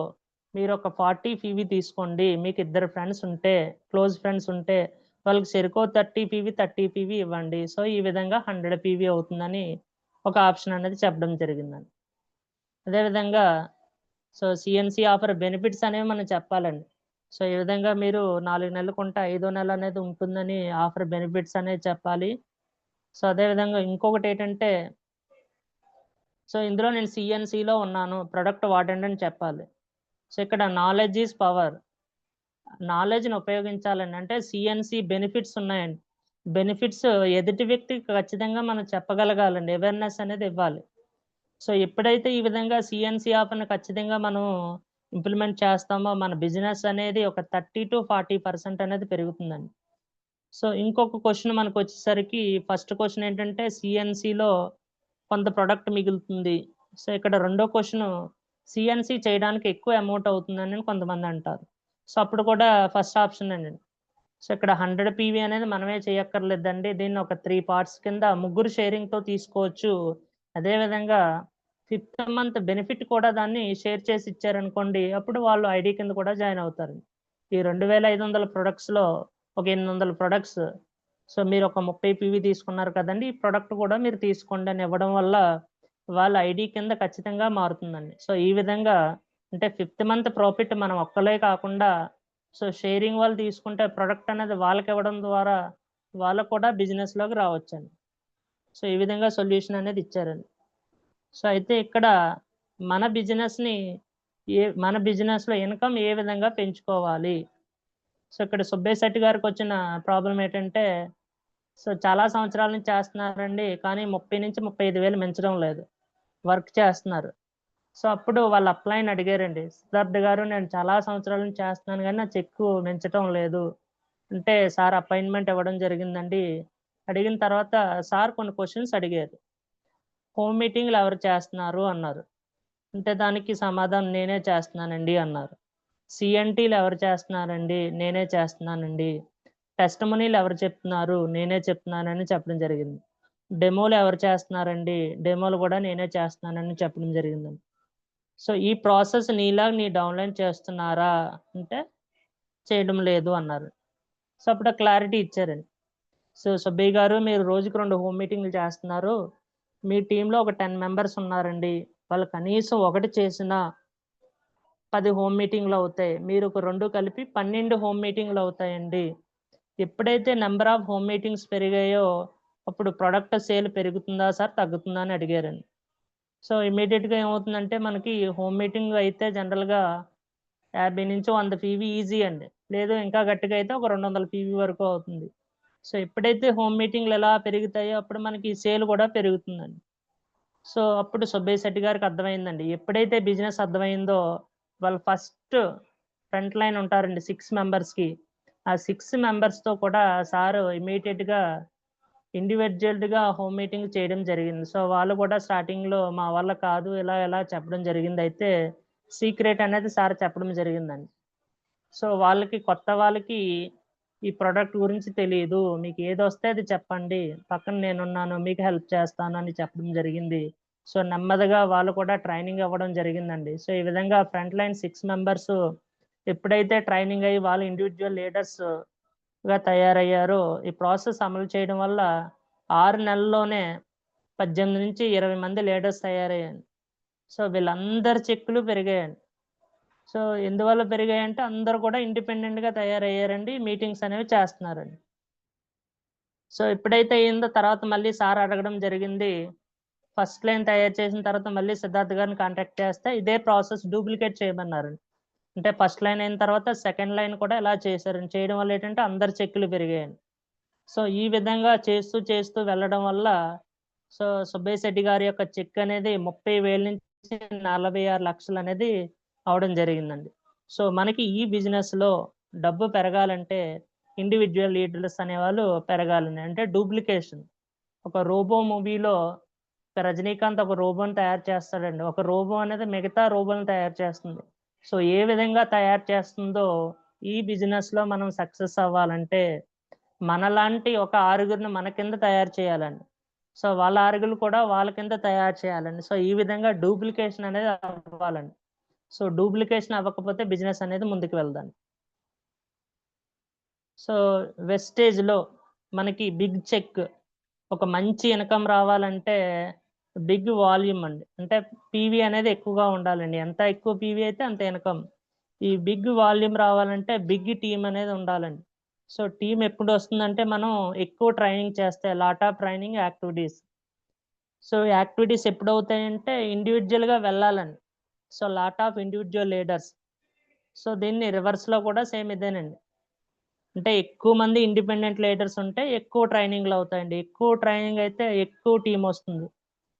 మీరు ఒక 40 పీవీ తీసుకోండి. మీకు ఇద్దరు ఫ్రెండ్స్ ఉంటే, క్లోజ్ ఫ్రెండ్స్ ఉంటే వాళ్ళకి చెరకో 30 పీవీ ఇవ్వండి. సో ఈ విధంగా 100 పీవీ అవుతుందని ఒక ఆప్షన్ అనేది చెప్పడం జరిగిందండి. అదేవిధంగా సో సీఎన్‌సీ ఆఫర్ బెనిఫిట్స్ అనేవి మనం చెప్పాలండి. సో ఈ విధంగా మీరు 4 నెలలు కొంటే ఐదో నెల అనేది ఉంటుందని ఆఫర్ బెనిఫిట్స్ అనేది చెప్పాలి. సో అదేవిధంగా ఇంకొకటేంటంటే సో ఇందులో నేను సీఎన్‌సీలో ఉన్నాను, ప్రొడక్ట్ వాడండి అని చెప్పాలి. సో ఇక్కడ నాలెడ్జ్ ఈజ్ పవర్. నాలెడ్జ్‌ని ఉపయోగించాలండి. అంటే సీఎన్‌సీ బెనిఫిట్స్ ఉన్నాయండి. బెనిఫిట్స్ ఎదుటి వ్యక్తికి ఖచ్చితంగా మనం చెప్పగలగాలండి. అవేర్‌నెస్ అనేది ఇవ్వాలి. సో ఎప్పుడైతే ఈ విధంగా సీఎన్‌సీ ఆఫర్‌ని ఖచ్చితంగా మనం ఇంప్లిమెంట్ చేస్తామో మన బిజినెస్ అనేది ఒక 30-40% అనేది పెరుగుతుందండి. సో ఇంకొక క్వెషన్ మనకొచ్చేసరికి ఫస్ట్ క్వెషన్ ఏంటంటే సీఎన్‌సీలో కొంత ప్రొడక్ట్ మిగులుతుంది. సో ఇక్కడ రెండో క్వెషను సీఎన్‌సీ చేయడానికి ఎక్కువ అమౌంట్ అవుతుందని కొంతమంది అంటారు. సో అప్పుడు కూడా ఫస్ట్ ఆప్షన్ అండి. సో ఇక్కడ 100 పీవీ అనేది మనమే చేయక్కర్లేదండి. దీన్ని ఒక 3 పార్ట్స్ కింద ముగ్గురు షేరింగ్‌తో తీసుకోవచ్చు. అదేవిధంగా ఫిఫ్త్ మంత్ బెనిఫిట్ కూడా దాన్ని షేర్ చేసి ఇచ్చారనుకోండి, అప్పుడు వాళ్ళు ఐడీ కింద కూడా జాయిన్ అవుతారు. ఈ 2500 ప్రొడక్ట్స్‌లో ఒక 800 ప్రొడక్ట్స్ సో మీరు ఒక 30 పీవీ తీసుకున్నారు కదండీ! ఈ ప్రొడక్ట్ కూడా మీరు తీసుకోండి అని ఇవ్వడం వల్ల వాళ్ళ ఐడీ కింద ఖచ్చితంగా మారుతుందండి. సో ఈ విధంగా అంటే 5th మంత్ ప్రాఫిట్ మనం ఒక్కలే కాకుండా సో షేరింగ్ వాళ్ళు తీసుకుంటే ప్రొడక్ట్ అనేది వాళ్ళకి ఇవ్వడం ద్వారా వాళ్ళకు కూడా బిజినెస్లోకి రావచ్చండి. సో ఈ విధంగా సొల్యూషన్ అనేది ఇచ్చారండి. సో అయితే ఇక్కడ మన బిజినెస్లో ఇన్కమ్ ఏ విధంగా పెంచుకోవాలి. సో ఇక్కడ సుబ్బయ్య శెట్టి గారికి వచ్చిన ప్రాబ్లం ఏంటంటే సో చాలా సంవత్సరాల నుంచి చేస్తున్నారండి, కానీ 30,000-35,000 మించడం లేదు, వర్క్ చేస్తున్నారు. సో అప్పుడు వాళ్ళ అప్లైని అడిగారండి, సిద్ధార్థ్ గారు నేను చాలా సంవత్సరాల నుంచి చేస్తున్నాను కానీ నా చెక్కు మించటం లేదు అంటే సార్ అపాయింట్మెంట్ ఇవ్వడం జరిగిందండి. అడిగిన తర్వాత సార్ కొన్ని క్వశ్చన్స్ అడిగారు. హోమ్ మీటింగ్లు ఎవరు చేస్తున్నారు అన్నారు. అంటే దానికి సమాధానం నేనే చేస్తున్నానండి అన్నారు. సిఎన్టీలు ఎవరు చేస్తున్నారండి, నేనే చేస్తున్నానండి. టెస్టిమనీలు ఎవరు చెప్తున్నారు, నేనే చెప్తున్నానని చెప్పడం జరిగింది. డెమోలు ఎవరు చేస్తున్నారండి, డెమోలు కూడా నేనే చేస్తున్నానని చెప్పడం జరిగిందండి. సో ఈ ప్రాసెస్ నీ డౌన్లైన్ చేస్తున్నారా అంటే చేయడం లేదు అన్నారు. సో అప్పుడు క్లారిటీ ఇచ్చారండి. సో సుబ్బయ్య గారు మీరు రోజుకి 2 హోమ్ మీటింగ్లు చేస్తున్నారు, మీ టీంలో ఒక 10 మెంబర్స్ ఉన్నారండి, వాళ్ళు కనీసం ఒకటి చేసినా 10 హోమ్ మీటింగ్లు అవుతాయి, మీరు ఒక 2 కలిపి 12 హోమ్ మీటింగ్లు అవుతాయండి. ఎప్పుడైతే నెంబర్ ఆఫ్ హోమ్ మీటింగ్స్ పెరిగాయో అప్పుడు ప్రొడక్ట్ సేల్ పెరుగుతుందా సార్ తగ్గుతుందా అని అడిగారండి. సో ఇమీడియట్గా ఏమవుతుందంటే మనకి హోమ్ మీటింగ్ అయితే జనరల్గా 50-100 పీవీ ఈజీ అండి, లేదు ఇంకా గట్టిగా అయితే ఒక 200 పీవీ వరకు అవుతుంది. సో ఎప్పుడైతే హోమ్ మీటింగ్లు ఎలా పెరుగుతాయో అప్పుడు మనకి సేల్ కూడా పెరుగుతుందండి. సో అప్పుడు సుబ్బయ్య శెట్టి గారికి అర్థమైందండి, ఎప్పుడైతే బిజినెస్ అర్థమైందో వాళ్ళు ఫస్ట్ ఫ్రంట్ లైన్ ఉంటారండి 6 మెంబర్స్కి, ఆ 6 మెంబర్స్తో కూడా సార్ ఇమీడియట్గా ఇండివిజువల్గా హోమ్ మీటింగ్ చేయడం జరిగింది. సో వాళ్ళు కూడా స్టార్టింగ్లో మా వల్ల కాదు ఇలా చెప్పడం జరిగింది. అయితే సీక్రెట్ అనేది సార్ చెప్పడం జరిగిందండి. సో కొత్త వాళ్ళకి ఈ ప్రోడక్ట్ గురించి తెలియదు, మీకు ఏది వస్తే అది చెప్పండి, పక్కన నేనున్నాను, మీకు హెల్ప్ చేస్తాను అని చెప్పడం జరిగింది. సో నెమ్మదిగా వాళ్ళు కూడా ట్రైనింగ్ అవ్వడం జరిగిందండి. సో ఈ విధంగా ఫ్రంట్ లైన్ 6 మెంబర్స్ ఎప్పుడైతే ట్రైనింగ్ అయ్యి వాళ్ళు ఇండివిజువల్ లీడర్స్గా తయారయ్యారో ఈ ప్రాసెస్ అమలు చేయడం వల్ల 6 నెలల్లోనే 18-20 మంది లీడర్స్ తయారయ్యారు. సో వీళ్ళందరి చెక్కులు పెరిగాయండి. సో ఎందువల్ల పెరిగాయంటే అందరూ కూడా ఇండిపెండెంట్గా తయారయ్యారండి, మీటింగ్స్ అనేవి చేస్తున్నారండి. సో ఎప్పుడైతే అయిందో తర్వాత మళ్ళీ సార్ అడగడం జరిగింది, ఫస్ట్ లైన్ తయారు చేసిన తర్వాత మళ్ళీ సిద్ధార్థ్ గారిని కాంటాక్ట్ చేస్తే ఇదే ప్రాసెస్ డూప్లికేట్ చేయమన్నారండి. అంటే ఫస్ట్ లైన్ అయిన తర్వాత సెకండ్ లైన్ కూడా ఇలా చేశారండి. చేయడం వల్ల ఏంటంటే అందరి చెక్కులు పెరిగాయండి. సో ఈ విధంగా చేస్తూ వెళ్ళడం వల్ల సో సుబ్బయ్య శెట్టి గారి యొక్క చెక్ అనేది 30,000 నుంచి 46 లక్షలు అనేది అవడం జరిగిందండి. సో మనకి ఈ బిజినెస్లో డబ్బు పెరగాలంటే ఇండివిజువల్ లీడర్స్ అనేవాళ్ళు పెరగాలని, అంటే డూప్లికేషన్. ఒక రోబో మూవీలో రజనీకాంత్ ఒక రోబోని తయారు చేస్తాడండి, ఒక రోబో అనేది మిగతా రోబోని తయారు చేస్తుంది. సో ఏ విధంగా తయారు చేస్తుందో ఈ బిజినెస్లో మనం సక్సెస్ అవ్వాలంటే మనలాంటి ఒక 6గురిని మన కింద తయారు చేయాలండి. సో వాళ్ళ 6గురు కూడా వాళ్ళ కింద తయారు చేయాలండి. సో ఈ విధంగా డూప్లికేషన్ అనేది అవ్వాలండి. సో డూప్లికేషన్ అవ్వకపోతే బిజినెస్ అనేది ముందుకు వెళ్దండి. సో వెస్టేజ్లో మనకి బిగ్ చెక్, ఒక మంచి ఇన్కమ్ రావాలంటే బిగ్ వాల్యూమ్ అండి, అంటే పీవీ అనేది ఎక్కువగా ఉండాలండి. ఎంత ఎక్కువ పీవీ అయితే అంత ఇన్కమ్. ఈ బిగ్ వాల్యూమ్ రావాలంటే బిగ్ టీమ్ అనేది ఉండాలండి. సో టీం ఎప్పుడు వస్తుందంటే మనం ఎక్కువ ట్రైనింగ్ చేస్తే, lot of training activities. So activities ఎప్పుడు అవుతాయంటే ఇండివిజువల్గా వెళ్ళాలండి. So lot of individual leaders. So దీన్ని రివర్స్లో కూడా సేమ్ ఇదేనండి, అంటే ఎక్కువ మంది ఇండిపెండెంట్ లీడర్స్ ఉంటే ఎక్కువ ట్రైనింగ్లు అవుతాయండి. ఎక్కువ ట్రైనింగ్ అయితే ఎక్కువ టీం వస్తుంది.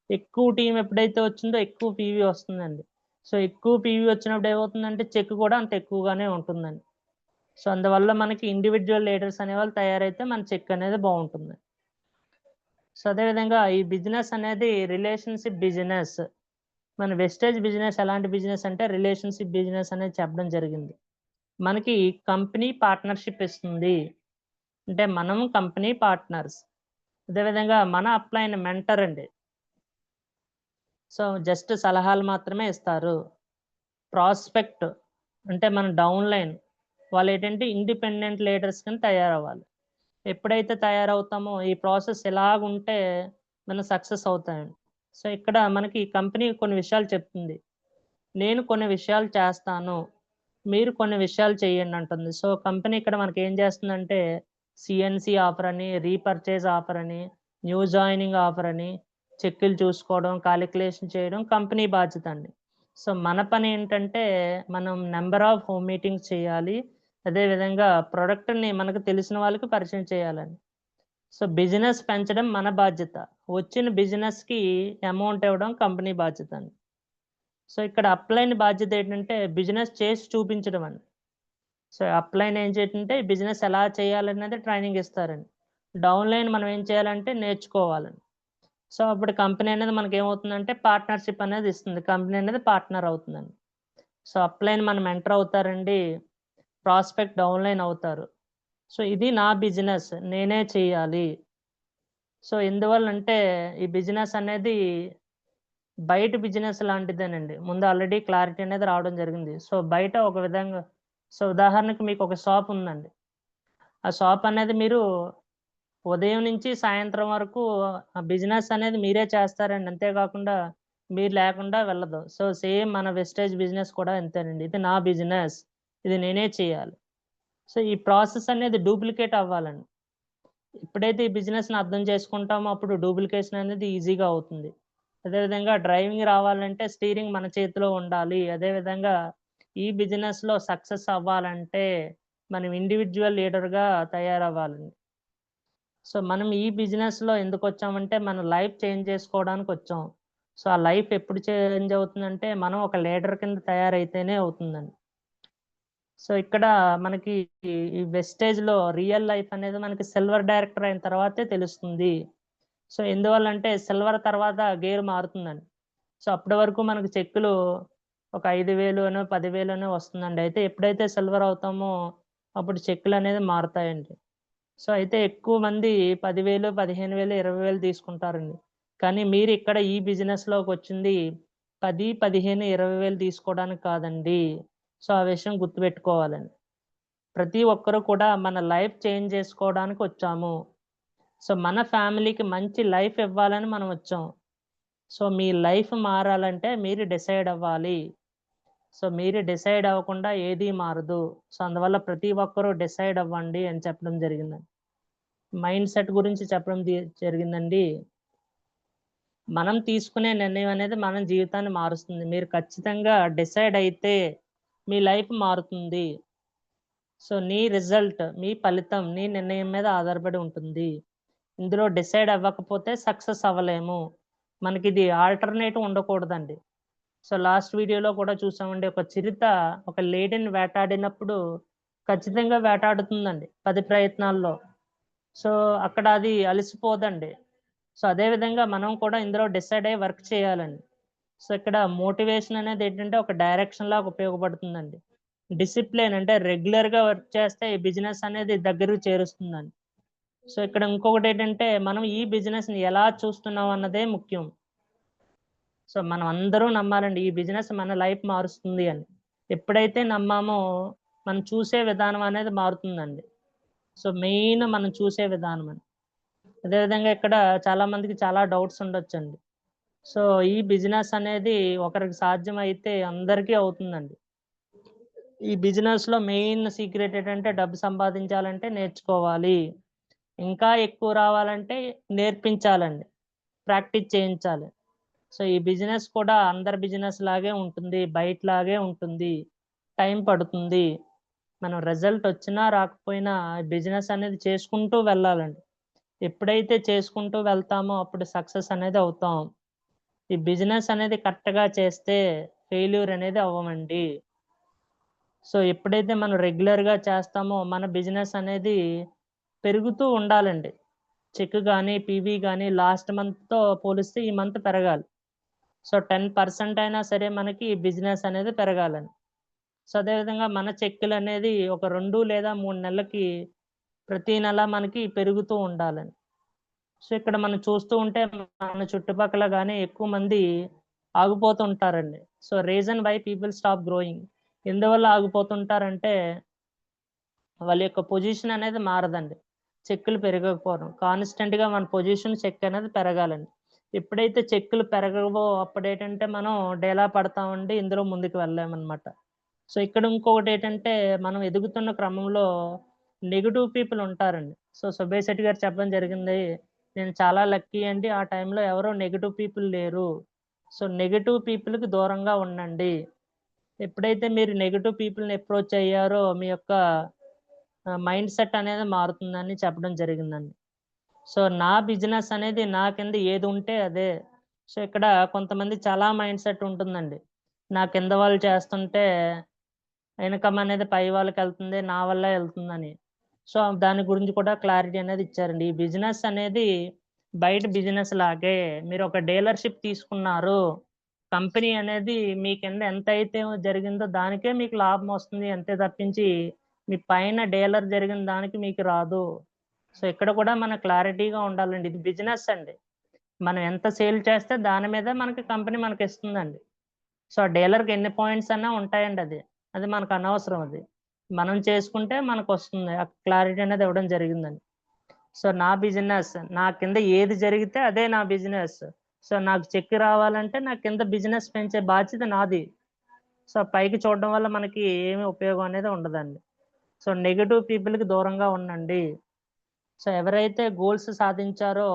ఎక్కువ టీం ఎప్పుడైతే వచ్చిందో ఎక్కువ పీవీ వస్తుందండి. సో ఎక్కువ పీవీ వచ్చినప్పుడు ఏమవుతుందంటే చెక్ కూడా అంత ఎక్కువగానే ఉంటుందండి. సో అందువల్ల మనకి ఇండివిజువల్ లీడర్స్ అనేవాళ్ళు తయారైతే మన చెక్ అనేది బాగుంటుంది. సో అదేవిధంగా ఈ బిజినెస్ అనేది రిలేషన్షిప్ బిజినెస్. మన వెస్టేజ్ బిజినెస్ ఎలాంటి బిజినెస్ అంటే రిలేషన్షిప్ బిజినెస్ అనేది చెప్పడం జరిగింది. మనకి కంపెనీ పార్ట్నర్షిప్ ఇస్తుంది, అంటే మనం కంపెనీ పార్ట్నర్స్. అదేవిధంగా మన అప్లైన్ మెంటర్ అండి, సో జస్ట్ సలహాలు మాత్రమే ఇస్తారు. ప్రాస్పెక్ట్ అంటే మన డౌన్ లైన్ వాళ్ళు ఏంటంటే ఇండిపెండెంట్ లీడర్స్ కింద తయారవ్వాలి. ఎప్పుడైతే తయారవుతామో ఈ ప్రాసెస్ ఎలాగుంటే మనం సక్సెస్ అవుతామండి. సో ఇక్కడ మనకి కంపెనీ కొన్ని విషయాలు చెప్తుంది. నేను కొన్ని విషయాలు చేస్తాను, మీరు కొన్ని విషయాలు చేయండి అంటుంది. సో కంపెనీ ఇక్కడ మనకి ఏం చేస్తుందంటే సిఎన్సి ఆఫర్ అని, రీపర్చేజ్ ఆఫర్ అని, న్యూ జాయినింగ్ ఆఫర్ అని, చెక్కులు చూసుకోవడం, కాలిక్యులేషన్ చేయడం కంపెనీ బాధ్యత అండి. సో మన పని ఏంటంటే మనం నెంబర్ ఆఫ్ హోమ్ మీటింగ్స్ చేయాలి, అదేవిధంగా ప్రోడక్ట్ని మనకు తెలిసిన వాళ్ళకి పరిచయం చేయాలని. సో బిజినెస్ పెంచడం మన బాధ్యత, వచ్చిన బిజినెస్కి అమౌంట్ ఇవ్వడం కంపెనీ బాధ్యత అండి. సో ఇక్కడ అప్లైన్ బాధ్యత ఏంటంటే బిజినెస్ చేసి చూపించడం అండి. సో అప్లైన్ ఏం చేయాలంటే బిజినెస్ ఎలా చేయాలనేది ట్రైనింగ్ ఇస్తారండి. డౌన్లైన్ మనం ఏం చేయాలంటే నేర్చుకోవాలండి. సో అప్పుడు కంపెనీ అనేది మనకి ఏమవుతుందంటే పార్ట్నర్షిప్ అనేది ఇస్తుంది, కంపెనీ అనేది పార్ట్నర్ అవుతుందండి. సో అప్లైన్ మనం ఎంటర్ అవుతారండి, ప్రాస్పెక్ట్ డౌన్లైన్ అవుతారు. సో ఇది నా బిజినెస్, నేనే చేయాలి. సో ఎందువల్లంటే ఈ బిజినెస్ అనేది బయట బిజినెస్ లాంటిదేనండి. ముందు ఆల్రెడీ క్లారిటీ అనేది రావడం జరిగింది. సో బయట ఒక విధంగా, సో ఉదాహరణకి మీకు ఒక షాప్ ఉందండి. ఆ షాప్ అనేది మీరు ఉదయం నుంచి సాయంత్రం వరకు ఆ బిజినెస్ అనేది మీరే చేస్తారండి. అంతేకాకుండా మీరు లేకుండా వెళ్ళదు. సో సేమ్ మన వెస్టేజ్ బిజినెస్ కూడా అంతేనండి. ఇది నా బిజినెస్, ఇది నేనే చేయాలి. సో ఈ ప్రాసెస్ అనేది డూప్లికేట్ అవ్వాలండి. ఎప్పుడైతే ఈ బిజినెస్‌ని అర్థం చేసుకుంటామో అప్పుడు డూప్లికేషన్ అనేది ఈజీగా అవుతుంది. అదేవిధంగా డ్రైవింగ్ రావాలంటే స్టీరింగ్ మన చేతిలో ఉండాలి. అదేవిధంగా ఈ బిజినెస్‌లో సక్సెస్ అవ్వాలంటే మనం ఇండివిడ్యువల్ లీడర్‌గా తయారవ్వాలండి. సో మనం ఈ బిజినెస్‌లో ఎందుకొచ్చామంటే మన లైఫ్ చేంజ్ చేసుకోవడానికొచ్చాం. సో ఆ లైఫ్ ఎప్పుడు చేంజ్ అవుతుందంటే మనం ఒక లీడర్ కింద తయారైతేనే అవుతుందండి. సో ఇక్కడ మనకి ఈ వెస్టేజ్‌లో రియల్ లైఫ్ అనేది మనకి సిల్వర్ డైరెక్టర్ అయిన తర్వాతే తెలుస్తుంది. సో ఎందువల్లంటే సిల్వర్ తర్వాత గేర్ మారుతుందండి. సో అప్పటి వరకు మనకు చెక్కులు ఒక 5,000 అనో, 10,000 అనో వస్తుందండి. అయితే ఎప్పుడైతే సిల్వర్ అవుతామో అప్పుడు చెక్కులనేది మారుతాయండి. సో అయితే ఎక్కువ మంది 10,000, 15,000, 20,000 తీసుకుంటారండి. కానీ మీరు ఇక్కడ ఈ బిజినెస్‌లోకొచ్చింది 10, 15, 20,000 తీసుకోవడానికి కాదండి. సో ఆ విషయం గుర్తుపెట్టుకోవాలండి. ప్రతి ఒక్కరు కూడా మన లైఫ్ చేంజ్ చేసుకోవడానికి వచ్చాము. సో మన ఫ్యామిలీకి మంచి లైఫ్ ఇవ్వాలని మనం వచ్చాం. సో మీ లైఫ్ మారాలంటే మీరు డిసైడ్ అవ్వాలి. సో మీరు డిసైడ్ అవ్వకుండా ఏది మారదు. సో అందువల్ల ప్రతి ఒక్కరు డిసైడ్ అవ్వండి అని చెప్పడం జరిగిందండి. మైండ్ సెట్ గురించి చెప్పడం జరిగిందండి. మనం తీసుకునే నిర్ణయం అనేది మన జీవితాన్ని మారుస్తుంది. మీరు ఖచ్చితంగా డిసైడ్ అయితే మీ లైఫ్ మారుతుంది. సో నీ రిజల్ట్, మీ ఫలితం నీ నిర్ణయం మీద ఆధారపడి ఉంటుంది. ఇందులో డిసైడ్ అవ్వకపోతే సక్సెస్ అవ్వలేము. మనకిది ఆల్టర్‌నేటివ్ ఉండకూడదండి. సో లాస్ట్ వీడియోలో కూడా చూసామండి. ఒక చిరుత ఒక లేడీని వేటాడినప్పుడు ఖచ్చితంగా వేటాడుతుందండి 10 ప్రయత్నాల్లో. సో అక్కడ అది అలసిపోదండి. సో అదే విధంగా మనం కూడా ఇందులో డిసైడ్ అయ్యి వర్క్ చేయాలండి. సో ఇక్కడ మోటివేషన్ అనేది ఏంటంటే ఒక డైరెక్షన్ లాగా ఉపయోగపడుతుందండి. డిసిప్లిన్ అంటే రెగ్యులర్‌గా వర్క్ చేస్తే ఈ బిజినెస్ అనేది దగ్గరికి చేరుస్తుందండి. సో ఇక్కడ ఇంకొకటి ఏంటంటే మనం ఈ బిజినెస్‌ని ఎలా చూస్తున్నాం అన్నదే ముఖ్యం. సో మనం అందరూ నమ్మాలండి ఈ బిజినెస్ మన లైఫ్ మారుస్తుంది అని. ఎప్పుడైతే నమ్మామో మనం చూసే విధానం అనేది మారుతుందండి. సో మెయిన్ మనం చూసే విధానం అండి. అదేవిధంగా ఇక్కడ చాలా మందికి చాలా డౌట్స్ ఉండొచ్చండి. సో ఈ బిజినెస్ అనేది ఒకరికి సాధ్యమైతే అందరికీ అవుతుందండి. ఈ బిజినెస్‌లో మెయిన్ సీక్రెట్ ఏంటంటే డబ్బు సంపాదించాలంటే నేర్చుకోవాలి. ఇంకా ఎక్కువ రావాలంటే నేర్పించాలండి. ప్రాక్టీస్ చేయించాలి. సో ఈ బిజినెస్ కూడా అందరి బిజినెస్ లాగే ఉంటుంది. బయటలాగే ఉంటుంది. టైం పడుతుంది. మనం రిజల్ట్ వచ్చినా రాకపోయినా బిజినెస్ అనేది చేసుకుంటూ వెళ్ళాలండి. ఎప్పుడైతే చేసుకుంటూ వెళ్తామో అప్పుడు సక్సెస్ అనేది అవుతాం. ఈ బిజినెస్ అనేది కరెక్ట్‌గా చేస్తే ఫెయిల్యూర్ అనేది అవ్వమండి. సో ఎప్పుడైతే మనం రెగ్యులర్‌గా చేస్తామో మన బిజినెస్ అనేది పెరుగుతూ ఉండాలండి. చెక్ గాని, పీవీ గాని లాస్ట్ మంత్‌తో పోలిస్తే ఈ మంత్ పెరగాలి. సో 10% అయినా సరే మనకి బిజినెస్ అనేది పెరగాలండి. సో అదేవిధంగా మన చెక్కులనేది ఒక 2 లేదా 3 నెలలకి ప్రతి నెల మనకి పెరుగుతూ ఉండాలండి. సో ఇక్కడ మనం చూస్తూ ఉంటే మన చుట్టుపక్కల గాని ఎక్కువ మంది ఆగిపోతుంటారండి. So reason why people stop growing. ఎందువల్ల ఆగిపోతుంటారంటే వాళ్ళ యొక్క పొజిషన్ అనేది మారదండి. చెక్కులు పెరగకపోవడం. కాన్స్టెంట్‌గా మన పొజిషన్ చెక్ అనేది పెరగాలండి. ఎప్పుడైతే చెక్కులు పెరగవో అప్పుడేంటంటే మనం డేలా పడతామండి, ఇందులో ముందుకు వెళ్ళలేమనమాట. సో ఇక్కడ ఇంకొకటి ఏంటంటే మనం ఎదుగుతున్న క్రమంలో నెగెటివ్ పీపుల్ ఉంటారండి. సో సుబ్బయ్య శెట్టి గారు చెప్పడం జరిగింది, నేను చాలా లక్కీ అండి, ఆ టైంలో ఎవరో నెగెటివ్ పీపుల్ లేరు. సో నెగెటివ్ పీపుల్కి దూరంగా ఉండండి. ఎప్పుడైతే మీరు నెగెటివ్ పీపుల్ని అప్రోచ్ అయ్యారో మీ యొక్క మైండ్ సెట్ అనేది మారుతుందని చెప్పడం జరిగిందండి. సో నా బిజినెస్ అనేది నా కింద ఏది ఉంటే అదే. సో ఇక్కడ కొంతమంది చాలా మైండ్ సెట్ ఉంటుందండి, నా కింద వాళ్ళు చేస్తుంటే ఇన్కమ్ అనేది పై వాళ్ళకెళ్తుంది, నా వల్లే ఎళ్తుందని. సో దాని గురించి కూడా క్లారిటీ అనేది ఇచ్చారండి. ఈ బిజినెస్ అనేది బయట బిజినెస్ లాగే మీరు ఒక డీలర్‌షిప్ తీసుకున్నారు. కంపెనీ అనేది మీ కింద ఎంతైతే జరిగిందో దానికే మీకు లాభం వస్తుంది అంతే తప్పించి, మీ పైన డీలర్ జరిగిన దానికి మీకు రాదు. సో ఇక్కడ కూడా మన క్లారిటీగా ఉండాలండి. ఇది బిజినెస్ అండి. మనం ఎంత సేల్ చేస్తే దాని మీదే మనకి కంపెనీ మనకిస్తుందండి. సో ఆ డీలర్‌కి ఎన్ని పాయింట్స్ అన్నా ఉంటాయండి అది. అది మనకు అనవసరం అది. మనం చేసుకుంటే మనకొస్తుంది. ఆ క్లారిటీ అనేది ఇవ్వడం జరిగిందండి. సో నా బిజినెస్ నా కింద ఏది జరిగితే అదే నా బిజినెస్. సో నాకు చెక్ రావాలంటే నా కింద బిజినెస్ పెంచే బాధ్యత నాది. సో పైకి చూడడం వల్ల మనకి ఏమి ఉపయోగం అనేది ఉండదండి. సో నెగెటివ్ పీపుల్‌కి దూరంగా ఉండండి. సో ఎవరైతే గోల్స్ సాధించారో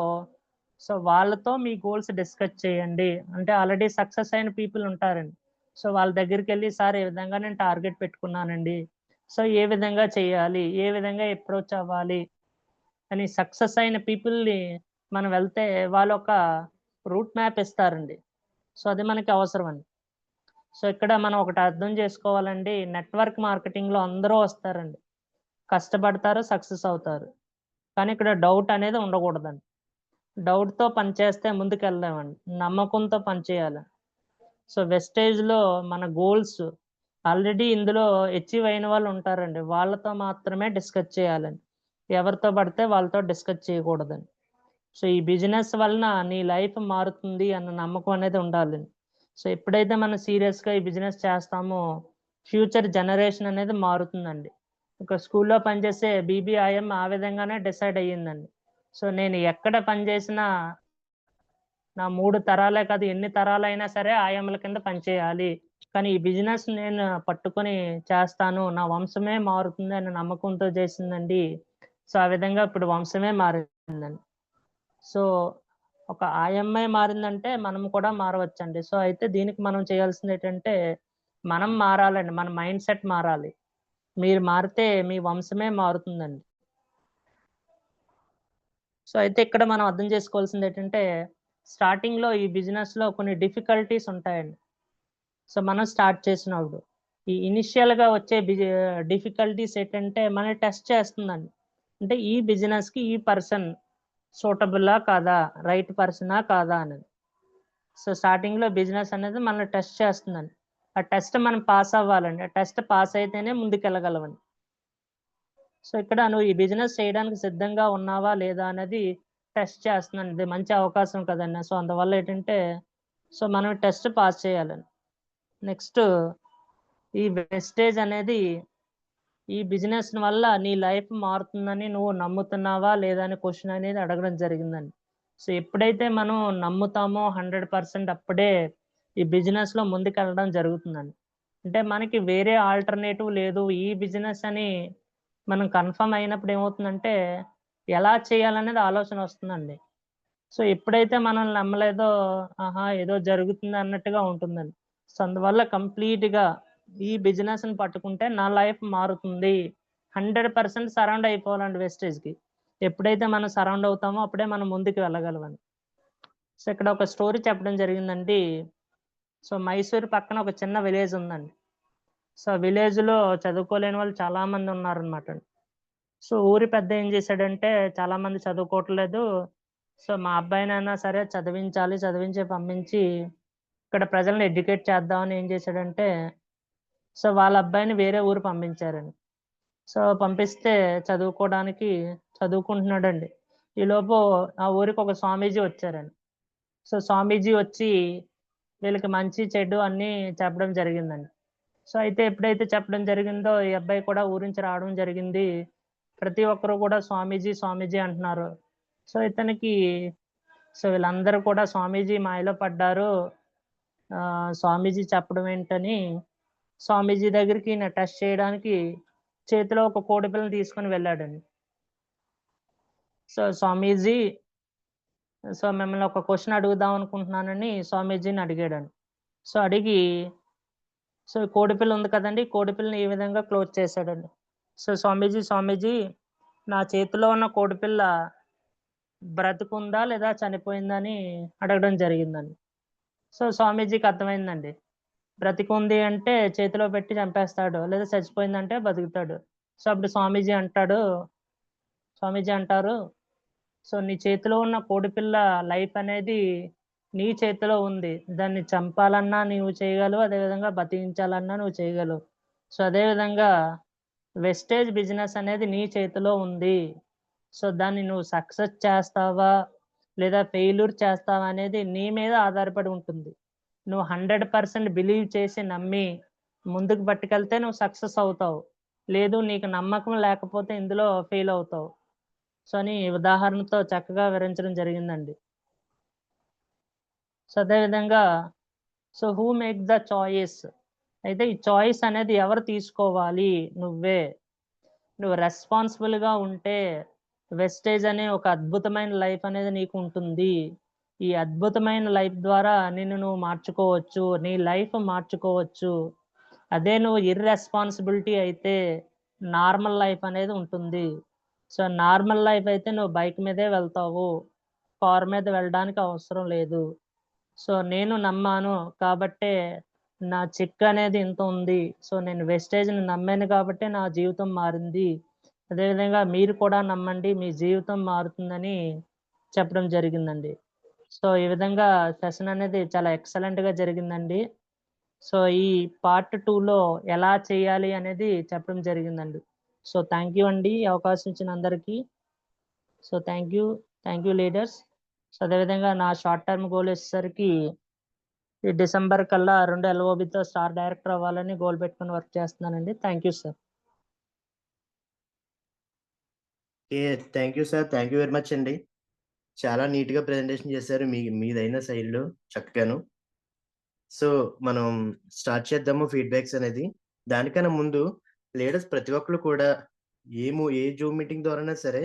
సో వాళ్ళతో మీ గోల్స్ డిస్కస్ చేయండి. అంటే ఆల్రెడీ సక్సెస్ అయిన పీపుల్ ఉంటారండి. సో వాళ్ళ దగ్గరికెళ్ళి సార్ ఈ విధంగా నేను టార్గెట్ పెట్టుకున్నానండి. సో ఏ విధంగా చేయాలి? ఏ విధంగా అప్రోచ్ అవ్వాలి? అని సక్సెస్ అయిన పీపుల్‌ని మనం వెళ్తే వాళ్ళొక రూట్ మ్యాప్ ఇస్తారండి. సో అది మనకి అవసరమండి. సో ఇక్కడ మనం ఒకటి అర్థం చేసుకోవాలండి, నెట్వర్క్ మార్కెటింగ్‌లో అందరూ వస్తారండి. కష్టపడతారు, సక్సెస్ అవుతారు. కానీ ఇక్కడ డౌట్ అనేది ఉండకూడదండి. డౌట్‌తో పని చేస్తే ముందుకెళ్ళలేమండి. నమ్మకంతో పని చేయాలి. సో వెస్టేజ్‌లో మన గోల్స్ ఆల్రెడీ ఇందులో అచీవ్ అయిన వాళ్ళు ఉంటారండి. వాళ్ళతో మాత్రమే డిస్కస్ చేయాలండి. ఎవరితో పడితే వాళ్ళతో డిస్కస్ చేయకూడదండి. సో ఈ బిజినెస్ వలన నీ లైఫ్ మారుతుంది అన్న నమ్మకం అనేది ఉండాలండి. సో ఎప్పుడైతే మనం సీరియస్‌గా ఈ బిజినెస్ చేస్తామో ఫ్యూచర్ జనరేషన్ అనేది మారుతుందండి. ఒక స్కూల్‌లో పనిచేసే బీబీఐఎం ఆ విధంగానే డిసైడ్ అయ్యిందండి. సో నేను ఎక్కడ పని చేసినా నా 3 తరాలే కాదు ఎన్ని తరాలైనా సరే ఆయమ్మల కింద పనిచేయాలి. కానీ ఈ బిజినెస్ నేను పట్టుకొని చేస్తాను. నా వంశమే మారుతుంది అనే నమ్మకంతో చేసిందండి. సో ఆ విధంగా ఇప్పుడు వంశమే మారిందండి. సో ఒక ఆయమ్మే మారిందంటే మనం కూడా మారవచ్చండి. సో అయితే దీనికి మనం చేయాల్సిందేంటంటే మనం మారాలండి. మన మైండ్ సెట్ మారాలి. మీరు మారితే మీ వంశమే మారుతుందండి. సో అయితే ఇక్కడ మనం అర్థం చేసుకోవాల్సిందేంటంటే స్టార్టింగ్‌లో ఈ బిజినెస్‌లో కొన్ని డిఫికల్టీస్ ఉంటాయండి. సో మనం స్టార్ట్ చేసినప్పుడు ఈ ఇనిషియల్‌గా వచ్చే డిఫికల్టీస్ ఏంటంటే మనల్ని టెస్ట్ చేస్తుందండి. అంటే ఈ బిజినెస్‌కి ఈ పర్సన్ సూటబులా కాదా? రైట్ పర్సనా కాదా అనేది. సో స్టార్టింగ్‌లో బిజినెస్ అనేది మనల్ని టెస్ట్ చేస్తుందండి. ఆ టెస్ట్ మనం పాస్ అవ్వాలండి. ఆ టెస్ట్ పాస్ అయితేనే ముందుకెళ్ళగలమండి. సో ఇక్కడ నువ్వు ఈ బిజినెస్ చేయడానికి సిద్ధంగా ఉన్నావా లేదా అనేది టెస్ట్ చేస్తుందండి. ఇది మంచి అవకాశం కదండీ! సో అందువల్ల ఏంటంటే సో మనం టెస్ట్ పాస్ చేయాలండి. నెక్స్ట్ ఈ వెస్టేజ్ అనేది ఈ బిజినెస్ వల్ల నీ లైఫ్ మారుతుందని నువ్వు నమ్ముతున్నావా లేదా అనే క్వెషన్ అనేది అడగడం జరిగిందండి. సో ఎప్పుడైతే మనం నమ్ముతామో 100% అప్పుడే ఈ బిజినెస్‌లో ముందుకెళ్ళడం జరుగుతుందండి. అంటే మనకి వేరే ఆల్టర్‌నేటివ్ లేదు. ఈ బిజినెస్ అని మనం కన్ఫర్మ్ అయినప్పుడు ఏమవుతుందంటే ఎలా చేయాలనేది ఆలోచన వస్తుందండి. సో ఎప్పుడైతే మనల్ని నమ్మలేదో ఆహా! ఏదో జరుగుతుంది అన్నట్టుగా ఉంటుందండి. సో అందువల్ల కంప్లీట్‌గా ఈ బిజినెస్‌ని పట్టుకుంటే నా లైఫ్ మారుతుంది. 100% సరౌండ్ అయిపోవాలండి వెస్టేజ్‌కి. ఎప్పుడైతే మనం సరౌండ్ అవుతామో అప్పుడే మనం ముందుకు వెళ్ళగలమండి. సో ఇక్కడ ఒక స్టోరీ చెప్పడం జరిగిందండి. సో మైసూర్ పక్కన ఒక చిన్న విలేజ్ ఉందండి. సో విలేజ్‌లో చదువుకోలేని వాళ్ళు చాలా మంది ఉన్నారనమాట. సో ఊరి పెద్ద ఏం చేశాడంటే చాలా మంది చదువుకోవట్లేదు. సో మా అబ్బాయినైనా సరే చదివించాలి. చదివించి పంపించి ఇక్కడ ప్రజల్ని ఎడ్యుకేట్ చేద్దామని ఏం చేశాడంటే సో వాళ్ళ అబ్బాయిని వేరే ఊరు పంపించారండి. సో పంపిస్తే చదువుకోవడానికి చదువుకుంటున్నాడండి. ఈలోపు ఆ ఊరికి ఒక స్వామీజీ వచ్చారండి. సో స్వామీజీ వచ్చి వీళ్ళకి మంచి, చెడు అన్నీ చెప్పడం జరిగిందండి. సో అయితే ఎప్పుడైతే చెప్పడం జరిగిందో ఈ అబ్బాయి కూడా ఊరు నుంచి రావడం జరిగింది. ప్రతి ఒక్కరు కూడా స్వామీజీ, స్వామీజీ అంటున్నారు. సో ఇతనికి సో వీళ్ళందరూ కూడా స్వామీజీ మాయలో పడ్డారు, స్వామీజీ చెప్పడం ఏంటని స్వామీజీ దగ్గరికి ఈయన టెస్ట్ చేయడానికి చేతిలో ఒక కోడిపిల్లని తీసుకొని వెళ్ళాడండి. సో స్వామీజీ, సో మిమ్మల్ని ఒక క్వశ్చన్ అడుగుదాం అనుకుంటున్నానని స్వామీజీని అడిగాడండి. సో అడిగి, సో కోడిపిల్ల ఉంది కదండి, కోడిపిల్లని ఈ విధంగా క్లోజ్ చేశాడండి. సో స్వామీజీ నా చేతిలో ఉన్న కోడిపిల్ల బ్రతుకుందా లేదా చనిపోయిందా అని అడగడం జరిగిందండి. సో స్వామీజీకి అర్థమైందండి, బ్రతికుంది అంటే చేతిలో పెట్టి చంపేస్తాడు, లేదా చచ్చిపోయిందంటే బతుకుతాడు. సో అప్పుడు స్వామీజీ అంటారు, సో నీ చేతిలో ఉన్న కోడిపిల్ల లైఫ్ అనేది నీ చేతిలో ఉంది, దాన్ని చంపాలన్నా నువ్వు చేయగలవు, అదేవిధంగా బతికించాలన్నా నువ్వు చేయగలవు. సో అదేవిధంగా వెస్టేజ్ బిజినెస్ అనేది నీ చేతిలో ఉంది. సో దాన్ని నువ్వు సక్సెస్ చేస్తావా లేదా ఫెయిల్యూర్ చేస్తావా అనేది నీ మీద ఆధారపడి ఉంటుంది. నువ్వు 100% బిలీవ్ చేసి నమ్మి ముందుకు పట్టుకెళ్తే నువ్వు సక్సెస్ అవుతావు, లేదు నీకు నమ్మకం లేకపోతే ఇందులో ఫెయిల్ అవుతావు. సో అని ఉదాహరణతో చక్కగా వివరించడం జరిగిందండి. సో అదేవిధంగా so who make the choice, అయితే ఈ చాయిస్ అనేది ఎవరు తీసుకోవాలి? నువ్వు రెస్పాన్సిబుల్గా ఉంటే వెస్టేజ్ అనే ఒక అద్భుతమైన లైఫ్ అనేది నీకు ఉంటుంది. ఈ అద్భుతమైన లైఫ్ ద్వారా నువ్వు మార్చుకోవచ్చు, నీ లైఫ్ మార్చుకోవచ్చు. అదే నువ్వు ఇర్రెస్పాన్సిబిలిటీ అయితే నార్మల్ లైఫ్ అనేది ఉంటుంది. సో నార్మల్ లైఫ్ అయితే నువ్వు బైక్ మీదే వెళ్తావు, కార్ మీద వెళ్ళడానికి అవసరం లేదు. సో నేను నమ్మాను కాబట్టే నా చెక్ అనేది ఇంత ఉంది, సో నేను వెస్టేజ్ని నమ్మాను కాబట్టి నా జీవితం మారింది, అదేవిధంగా మీరు కూడా నమ్మండి మీ జీవితం మారుతుందని చెప్పడం జరిగిందండి. సో ఈ విధంగా సెషన్ అనేది చాలా ఎక్సలెంట్గా జరిగిందండి. సో ఈ పార్ట్ 2లో ఎలా చేయాలి అనేది చెప్పడం జరిగిందండి. సో థ్యాంక్ యూ అండి ఈ అవకాశం ఇచ్చిన అందరికీ. So thank you leaders. So అదేవిధంగా నా షార్ట్ టర్మ్ గోల్ వచ్చేసరికి ఈ డిసెంబర్ కల్లా 2 LOBతో స్టార్ డైరెక్టర్ అవ్వాలని గోల్ పెట్టుకుని వర్క్ చేస్తున్నానండి. Thank you sir.
Thank you sir, thank you very much అండి. చాలా నీట్గా ప్రెజెంటేషన్ చేశారు మీదైన శైలిలో చక్కగాను. సో మనం స్టార్ట్ చేద్దాము ఫీడ్బ్యాక్స్ అనేది. దానికన్నా ముందు లీడర్స్ ప్రతి ఒక్కరు కూడా ఏ జూమ్ మీటింగ్ ద్వారానే సరే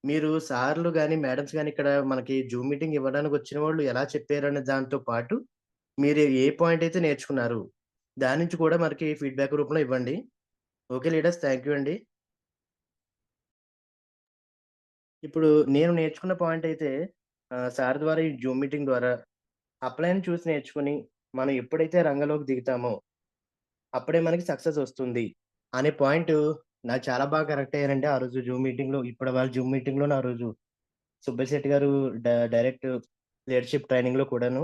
మీరు సార్లు కానీ మేడమ్స్ కానీ ఇక్కడ మనకి జూమ్ మీటింగ్ ఇవ్వడానికి వచ్చిన వాళ్ళు ఎలా చెప్పారనే దాంతో పాటు మీరు ఏ పాయింట్ అయితే నేర్చుకున్నారు దాని నుంచి కూడా మనకి ఫీడ్బ్యాక్ రూపంలో ఇవ్వండి. ఓకే లీడర్స్, థ్యాంక్ యూ అండి. ఇప్పుడు నేను నేర్చుకున్న పాయింట్ అయితే సార్ ద్వారా ఈ జూమ్ మీటింగ్ ద్వారా అప్లైని చూసి నేర్చుకుని మనం ఎప్పుడైతే రంగంలోకి దిగుతామో అప్పుడే మనకి సక్సెస్ వస్తుంది అనే పాయింట్ నాకు చాలా బాగా కరెక్ట్ అయ్యారండి ఆ రోజు జూమ్ మీటింగ్లో. ఇప్పుడు వాళ్ళ జూమ్ మీటింగ్లో ఆ రోజు సుబ్బశెట్టి గారు డైరెక్ట్ లీడర్షిప్ ట్రైనింగ్లో కూడాను.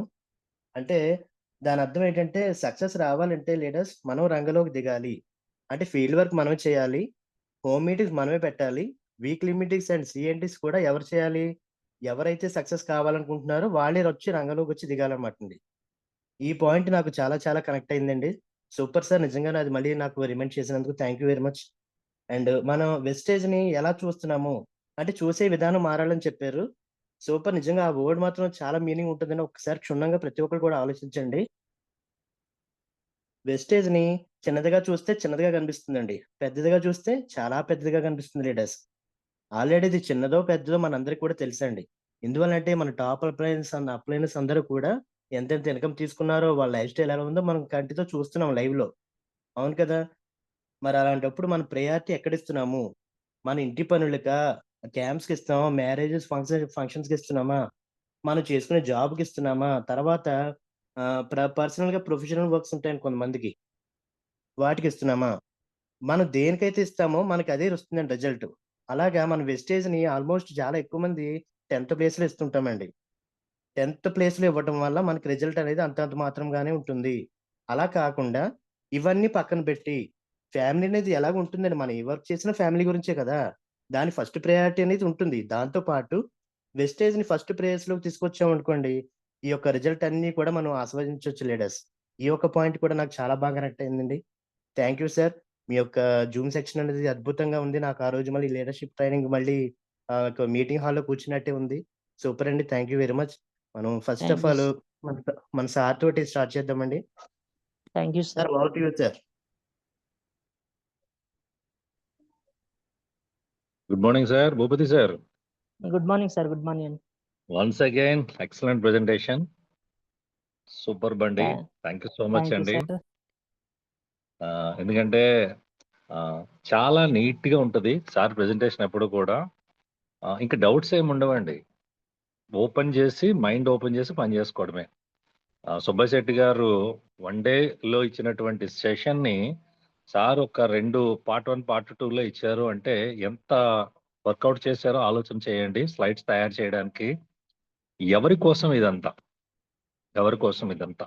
అంటే దాని అర్థం ఏంటంటే సక్సెస్ రావాలంటే లీడర్స్ మనం రంగంలోకి దిగాలి, అంటే ఫీల్డ్ వర్క్ మనమే చేయాలి, హోమ్ మీటింగ్స్ మనమే పెట్టాలి, వీక్లీ మీటింగ్స్ అండ్ సిఎన్టీస్ కూడా ఎవరు చేయాలి? ఎవరైతే సక్సెస్ కావాలనుకుంటున్నారో వాళ్ళే వచ్చి రంగంలోకి వచ్చి దిగాలన్నమాట అండి. ఈ పాయింట్ నాకు చాలా చాలా కనెక్ట్ అయిందండి. సూపర్ సార్, నిజంగా అది మళ్ళీ నాకు రిమైండ్ చేసినందుకు thank you very much. And మనం వెస్టేజ్ని ఎలా చూస్తున్నాము అంటే చూసే విధానం మారాలని చెప్పారు. సూపర్, నిజంగా ఆ వర్డ్ మాత్రం చాలా మీనింగ్ ఉంటుందని ఒకసారి క్షుణ్ణంగా ప్రతి ఒక్కరు కూడా ఆలోచించండి. వెస్టేజ్ని చిన్నదిగా చూస్తే చిన్నదిగా కనిపిస్తుందండి, పెద్దదిగా చూస్తే చాలా పెద్దదిగా కనిపిస్తుంది లీడర్స్. ఆల్రెడీ ఇది చిన్నదో పెద్దదో మనందరికి కూడా తెలుసండి. ఎందువల్లంటే మన టాప్ అప్లైనర్స్ అందరూ కూడా ఎంతెంత ఇన్కమ్ తీసుకున్నారో వాళ్ళ లైఫ్ స్టైల్ ఎలా ఉందో మనం కంటితో చూస్తున్నాం లైవ్లో. అవును కదా? మరి అలాంటప్పుడు మన ప్రయారిటీ ఎక్కడిస్తున్నాము? మన ఇంటి పనులకా, క్యాంప్స్కి ఇస్తున్నామా, మ్యారేజెస్ ఫంక్షన్స్కి ఇస్తున్నామా, మనం చేసుకునే జాబ్కి ఇస్తున్నామా, తర్వాత పర్సనల్గా ప్రొఫెషనల్ వర్క్స్ ఉంటాయని కొంతమందికి, వాటికి ఇస్తున్నామా? మనం దేనికైతే ఇస్తామో మనకి అదే వస్తుందండి రిజల్ట్. అలాగా మన వెస్టేజ్ని ఆల్మోస్ట్ చాలా ఎక్కువ మంది 10th ప్లేస్లో ఇస్తుంటామండి. 10th ప్లేస్లో ఇవ్వటం వల్ల మనకి రిజల్ట్ అనేది అంతంత మాత్రంగానే ఉంటుంది. అలా కాకుండా ఇవన్నీ పక్కన పెట్టి ఫ్యామిలీ అనేది ఎలాగ ఉంటుందండి, మనం ఏ వర్క్ చేసినా ఫ్యామిలీ గురించే కదా, దాని ఫస్ట్ ప్రయారిటీ అనేది ఉంటుంది. దాంతో పాటు వెస్టేజ్ని ఫస్ట్ ప్లేస్లోకి తీసుకొచ్చామనుకోండి, ఈ యొక్క రిజల్ట్ అన్ని కూడా మనం ఆస్వాదించవచ్చు లీడర్స్. ఈ యొక్క పాయింట్ కూడా నాకు చాలా బాగా కనెక్ట్ అయిందండి. Thank you sir. మీ యొక్క జూమ్ సెక్షన్ అనేది అద్భుతంగా ఉంది. నాకు ఆ రోజు మళ్ళీ లీడర్షిప్ ట్రైనింగ్ మళ్ళీ మీటింగ్ హాల్లో కూర్చున్నట్టే ఉంది. సూపర్ అండి. Thank you very much. మనం first
Thank
of
you,
all
sir.
మన సార్ తోటి స్టార్ట్ చేద్దామండి.
Thank you
sir
sir.
Over to you sir.
Good morning sir, Bhupathi sir.
Good morning sir. Good morning.
Once again excellent presentation. Super బండి. Thank you so much
thank you
అండి.
Sir.
ఎందుకంటే చాలా neat గా ఉంటది sir presentation ఎప్పుడు కూడా. ఇంకా doubts ఏమి ఉండవండి. ఓపెన్ చేసి మైండ్ ఓపెన్ చేసి పని చేసుకోవడమే. సుబ్బయ్య శెట్టి గారు వన్ డేలో ఇచ్చినటువంటి సెషన్ ని సార్ ఒక 2 పార్ట్ 1 పార్ట్ 2లో ఇచ్చారు అంటే ఎంత వర్కౌట్ చేశారో ఆలోచన చేయండి. స్లైడ్స్ తయారు చేయడానికి ఎవరి కోసం ఇదంతా, ఎవరి కోసం ఇదంతా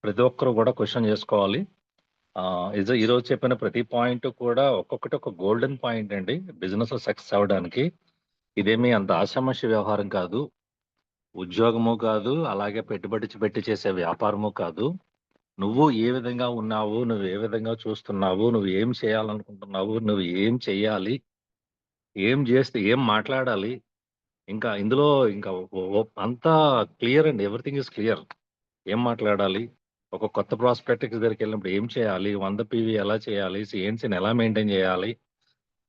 ప్రతి ఒక్కరు కూడా క్వశ్చన్ చేసుకోవాలి. ఈరోజు చెప్పిన ప్రతి పాయింట్ కూడా ఒక్కొక్కటి ఒక గోల్డెన్ పాయింట్ అండి బిజినెస్ లో సక్సెస్ అవ్వడానికి. ఇదేమీ అంత ఆషామాషి వ్యవహారం కాదు, ఉద్యోగము కాదు, అలాగే పెట్టుబడి పెట్టి చేసే వ్యాపారము కాదు. నువ్వు ఏ విధంగా ఉన్నావు, నువ్వు ఏ విధంగా చూస్తున్నావు, నువ్వు ఏం చేయాలనుకుంటున్నావు, నువ్వు ఏం చెయ్యాలి, ఏం చేస్తే ఏం మాట్లాడాలి, ఇంకా ఇందులో ఇంకా అంతా క్లియర్ అండి. Everything is clear. ఏం మాట్లాడాలి, ఒక కొత్త ప్రాస్పెక్టివ్ దగ్గరికి వెళ్ళినప్పుడు ఏం చేయాలి, 100 PV ఎలా చేయాలి, సిఎన్సీని ఎలా మెయింటైన్ చేయాలి,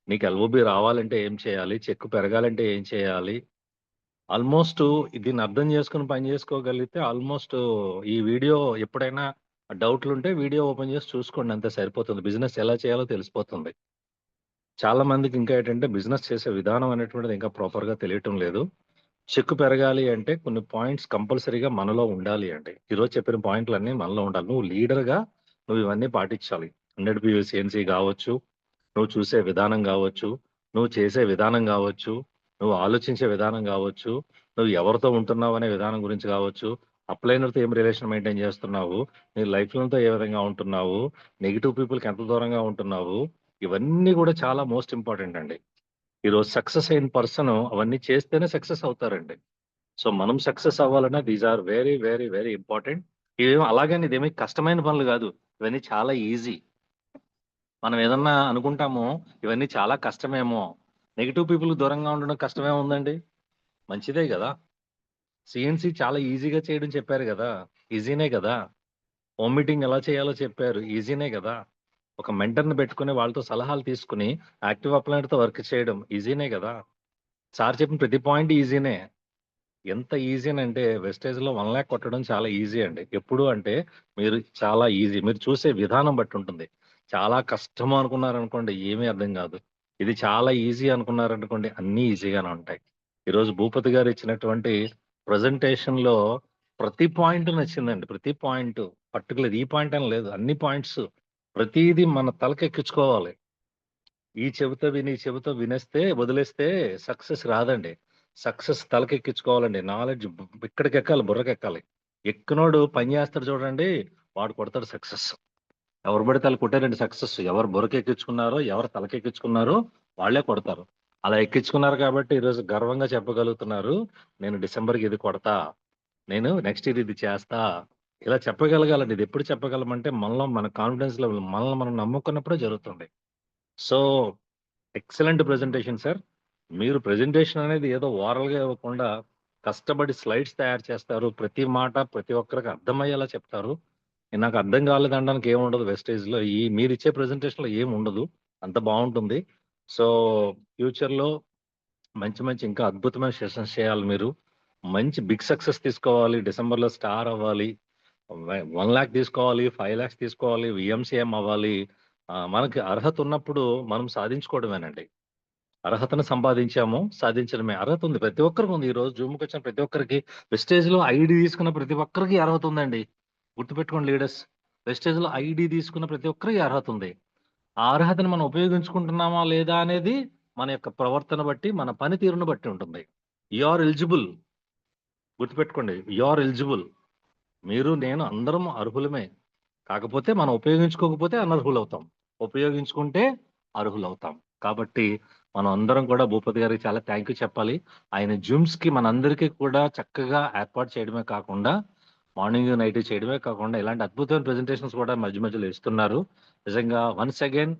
నీకు ఎల్ఓబి రావాలంటే ఏం చేయాలి, చెక్కు పెరగాలంటే ఏం చేయాలి. ఆల్మోస్ట్ దీన్ని అర్థం చేసుకుని పని చేసుకోగలిగితే ఆల్మోస్ట్ ఈ వీడియో ఎప్పుడైనా డౌట్లు ఉంటే వీడియో ఓపెన్ చేసి చూసుకోండి, అంతే సరిపోతుంది. బిజినెస్ ఎలా చేయాలో తెలిసిపోతుంది. చాలా మందికి ఇంకా ఏంటంటే బిజినెస్ చేసే విధానం అనేటువంటిది ఇంకా ప్రాపర్ గా తెలియటం లేదు. చెక్కు పెరగాలి అంటే కొన్ని పాయింట్స్ కంపల్సరీగా మనలో ఉండాలి అండి. ఈరోజు చెప్పిన పాయింట్లు అన్ని మనలో ఉండాలి. నువ్వు లీడర్ గా నువ్వు ఇవన్నీ పాటించాలి. 100 PV సిఎన్సీ కావచ్చు, నువ్వు చూసే విధానం కావచ్చు, నువ్వు చేసే విధానం కావచ్చు, నువ్వు ఆలోచించే విధానం కావచ్చు, నువ్వు ఎవరితో ఉంటున్నావు అనే విధానం గురించి కావచ్చు, అప్లైనర్తో ఏం రిలేషన్ మెయింటైన్ చేస్తున్నావు, నీ లైఫ్లతో ఏ విధంగా ఉంటున్నావు, నెగిటివ్ పీపుల్కి ఎంత దూరంగా ఉంటున్నావు, ఇవన్నీ కూడా చాలా మోస్ట్ ఇంపార్టెంట్ అండి. ఈరోజు సక్సెస్ అయిన పర్సన్ అవన్నీ చేస్తేనే సక్సెస్ అవుతారండి. సో మనం సక్సెస్ అవ్వాలన్నా these are very very very important. ఇవేమో అలాగని ఇదేమీ కష్టమైన పనులు కాదు, ఇవన్నీ చాలా ఈజీ. మనం ఏదన్నా అనుకుంటామో ఇవన్నీ చాలా కష్టమేమో, నెగిటివ్ పీపుల్ దూరంగా ఉండడం కష్టమే ఉందండి, మంచిదే కదా. సిఎన్సి చాలా ఈజీగా చేయడం చెప్పారు కదా, ఈజీనే కదా. హోమ్ మీటింగ్ ఎలా చేయాలో చెప్పారు, ఈజీనే కదా. ఒక మెంటర్ని పెట్టుకుని వాళ్ళతో సలహాలు తీసుకుని యాక్టివ్ అప్లైనర్తో వర్క్ చేయడం ఈజీనే కదా. సార్ చెప్పిన ప్రతి పాయింట్ ఈజీనే. ఎంత ఈజీ అంటే వెస్టేజ్ లో 1 lakh కొట్టడం చాలా ఈజీ అండి. ఎప్పుడు అంటే మీరు చాలా ఈజీ, మీరు చూసే విధానం బట్టి ఉంటుంది. చాలా కష్టం అనుకున్నారనుకోండి ఏమీ అర్థం కాదు. ఇది చాలా ఈజీ అనుకున్నారనుకోండి అన్నీ ఈజీగానే ఉంటాయి. ఈరోజు భూపతి గారు ఇచ్చినటువంటి ప్రజెంటేషన్ లో ప్రతి పాయింట్ నచ్చిందండి. ప్రతి పాయింట్ పర్టికులర్ ఈ పాయింట్ అని లేదు, అన్ని పాయింట్స్ ప్రతిదీ మన తలకెక్కించుకోవాలి. ఈ చెవితో విని ఈ చెవితో వినేస్తే వదిలేస్తే సక్సెస్ రాదండి. సక్సెస్ తలకెక్కించుకోవాలండి. నాలెడ్జ్ ఇక్కడికి ఎక్కాలి, బుర్రకెక్కాలి. ఎక్కినోడు పని చేస్తాడు చూడండి, వాడు కొడతాడు సక్సెస్. ఎవరు పడితే వాళ్ళు కొట్టారండి సక్సెస్. ఎవరు బుర్రకెక్కించుకున్నారో, ఎవరు తలకెక్కించుకున్నారో వాళ్ళే కొడతారు. అలా ఎక్కించుకున్నారు కాబట్టి ఈరోజు గర్వంగా చెప్పగలుగుతున్నారు, నేను డిసెంబర్కి ఇది కొడతా, నేను నెక్స్ట్ ఇది చేస్తా. ఇలా చెప్పగలగాలండి. ఇది ఎప్పుడు చెప్పగలమంటే మనలో మన కాన్ఫిడెన్స్ లెవెల్, మనల్ని మనం నమ్ముకున్నప్పుడే జరుగుతుంది. So excellent presentation sir. మీరు ప్రెజెంటేషన్ అనేది ఏదో ఓరల్ గా ఇవ్వకుండా కష్టపడి స్లైడ్స్ తయారు చేస్తారు. ప్రతి మాట ప్రతి ఒక్కరికి అర్థమయ్యేలా చెప్తారు. నాకు అర్థం కాలేదనడానికి ఏముండదు వెస్టేజ్ లో. ఈ మీరు ఇచ్చే ప్రెజెంటేషన్ లో ఏమి ఉండదు, అంత బాగుంటుంది. సో ఫ్యూచర్ లో మంచి మంచి ఇంకా అద్భుతమైన సెషన్స్ చేయాలి. మీరు మంచి బిగ్ సక్సెస్ తీసుకోవాలి, డిసెంబర్ లో స్టార్ అవ్వాలి, 1 lakh తీసుకోవాలి, 5 lakhs తీసుకోవాలి, విఎంసీఎం అవ్వాలి. మనకి అర్హత ఉన్నప్పుడు మనం సాధించుకోవడమేనండి. అర్హతను సంపాదించాము, సాధించడమే. అర్హత ఉంది, ప్రతి ఒక్కరికి ఉంది. ఈ రోజు జూమ్కి వచ్చిన ప్రతి ఒక్కరికి, వెస్టేజ్ లో ఐడి తీసుకున్న ప్రతి ఒక్కరికి అర్హత ఉందండి. గుర్తుపెట్టుకోండి లీడర్స్, వెస్టేజ్ లో ఐడి తీసుకున్న ప్రతి ఒక్కరికి అర్హత ఉంది. ఆ అర్హతను మనం ఉపయోగించుకుంటున్నామా లేదా అనేది మన యొక్క ప్రవర్తన బట్టి, మన పనితీరును బట్టి ఉంటుంది. యు ఆర్ ఎలిజిబుల్, గుర్తుపెట్టుకోండి, యు ఆర్ ఎలిజిబుల్. మీరు నేను అందరం అర్హులమే. కాకపోతే మనం ఉపయోగించుకోకపోతే అనర్హులవుతాం, ఉపయోగించుకుంటే అర్హులవుతాం. కాబట్టి మనం అందరం కూడా భూపతి గారికి చాలా థ్యాంక్ యూ చెప్పాలి. ఆయన జూమ్స్ కి మనందరికీ కూడా చక్కగా ఏర్పాటు చేయడమే కాకుండా, మార్నింగ్ నైట్ చేయడమే కాకుండా ఇలాంటి అద్భుతమైన ప్రెజెంటేషన్స్ కూడా మధ్య మధ్యలో ఇస్తున్నారు. నిజంగా once again